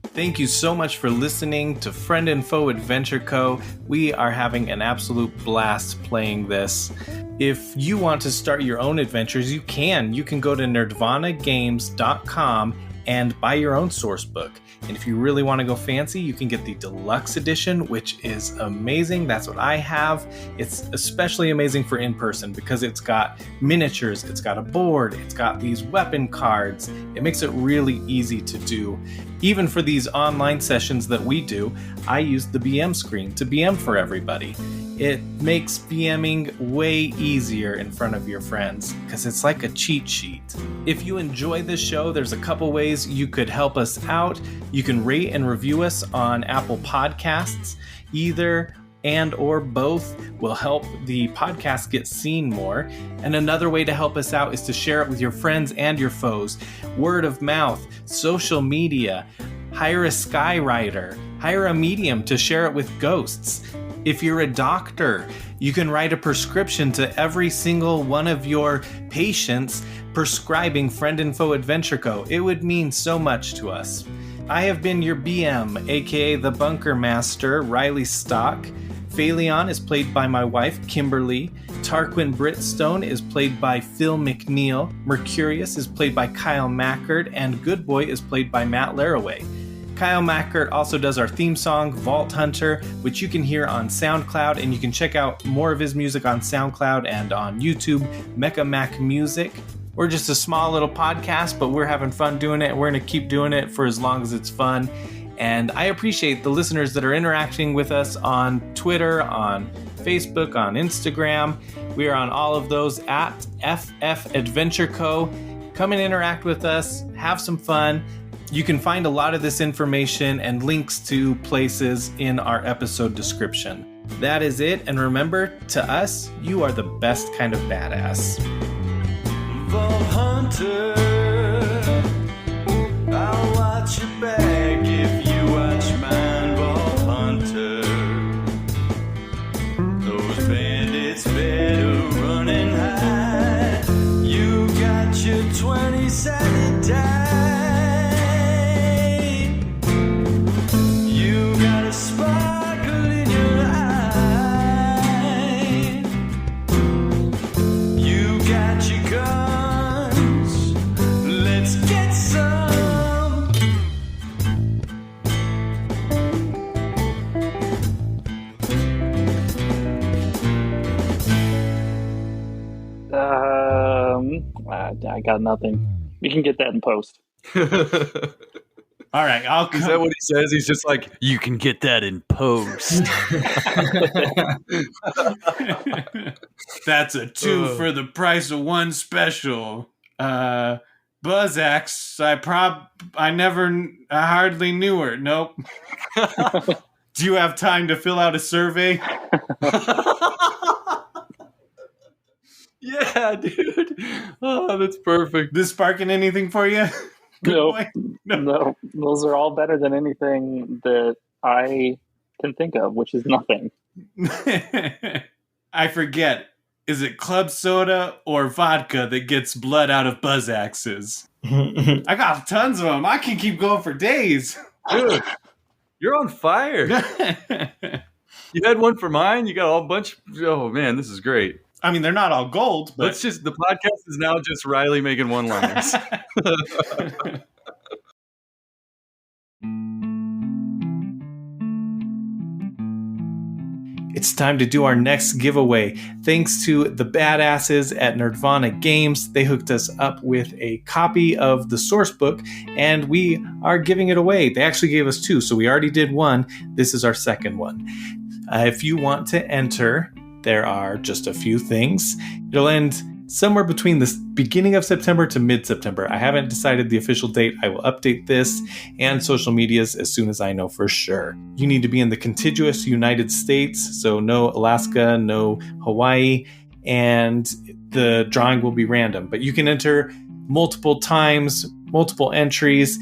Thank you so much for listening to Friend and Foe Adventure Co. We are having an absolute blast playing this. If you want to start your own adventures, you can. You can go to nerdvanagames.com and buy your own source book. And if you really want to go fancy, you can get the deluxe edition, which is amazing. That's what I have. It's especially amazing for in-person because it's got miniatures, it's got a board, it's got these weapon cards. It makes it really easy to do. Even for these online sessions that we do, I use the BM screen to BM for everybody. It makes BMing way easier in front of your friends because it's like a cheat sheet. If you enjoy this show, there's a couple ways you could help us out. You can rate and review us on Apple Podcasts. Either and or both will help the podcast get seen more. And another way to help us out is to share it with your friends and your foes. Word of mouth, social media, hire a skywriter, hire a medium to share it with ghosts. If you're a doctor, you can write a prescription to every single one of your patients prescribing Friend and Foe Adventure Co. It would mean so much to us. I have been your BM, aka the Bunker Master, Riley Stock. Phaleon is played by my wife, Kimberly. Tarquin Britstone is played by Phil McNeil. Mercurius is played by Kyle Mackard. And Good Boy is played by Matt Laraway. Kyle Mackard also does our theme song, Vault Hunter, which you can hear on SoundCloud, and you can check out more of his music on SoundCloud and on YouTube, Mecha Mac Music. We're just a small little podcast, but we're having fun doing it. We're going to keep doing it for as long as it's fun. And I appreciate the listeners that are interacting with us on Twitter, on Facebook, on Instagram. We are on all of those at FFAdventureCo. Come and interact with us. Have some fun. You can find a lot of this information and links to places in our episode description. That is it, and remember, to us, you are the best kind of badass. Vault Hunter, I'll watch your back if you watch mine, Vault Hunter. Those bandits better run and hide. You got your 20-sided die. Sparkle in your eye. You got your guns. Let's get some. I got nothing. You can get that in post. All right, I'll Is that what he says? He's just like, you can get that in post. That's a 2 for the price of 1 special. Buzzax, I hardly knew her. Nope. Do you have time to fill out a survey? Yeah, dude. Oh, that's perfect. This sparking anything for you? Good Nope. boy? No, those are all better than anything that I can think of, which is nothing. I forget. Is it club soda or vodka that gets blood out of Buzzaxes? I got tons of them. I can keep going for days. Dude, you're on fire. You had one for mine. You got a whole bunch. Oh, man, this is great. I mean, they're not all gold, but... The podcast is now just Riley making one-liners. It's time to do our next giveaway. Thanks to the badasses at Nerdvana Games, they hooked us up with a copy of the source book, and we are giving it away. They actually gave us 2, so we already did 1. This is our second one. If you want to enter, there are just a few things. It'll end somewhere between the beginning of September to mid-September. I haven't decided the official date. I will update this and social medias as soon as I know for sure. You need to be in the contiguous United States, so no Alaska, no Hawaii, and the drawing will be random. But you can enter multiple times, multiple entries,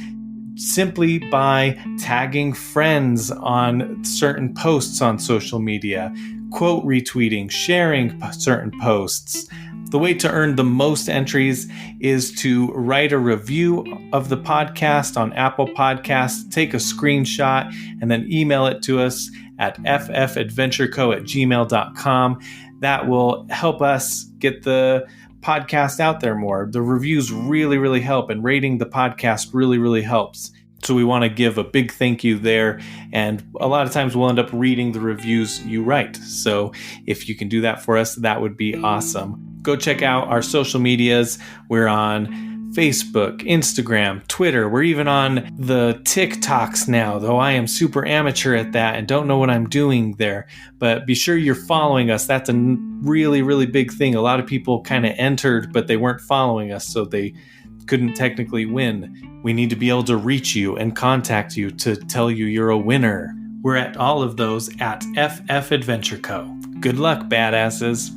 simply by tagging friends on certain posts on social media, quote retweeting, sharing certain posts. The way to earn the most entries is to write a review of the podcast on Apple Podcasts, take a screenshot, and then email it to us at FFAdventureCo@gmail.com. That will help us get the podcast out there more. The reviews really, really help, and rating the podcast really, really helps. So we want to give a big thank you there. And a lot of times we'll end up reading the reviews you write. So if you can do that for us, that would be awesome. Go check out our social medias. We're on Facebook, Instagram, Twitter. We're even on the TikToks now, though I am super amateur at that and don't know what I'm doing there. But be sure you're following us. That's a really, really big thing. A lot of people kind of entered, but they weren't following us, so they couldn't technically win. We need to be able to reach you and contact you to tell you you're a winner. We're at all of those at FFAdventureCo. Good luck, badasses.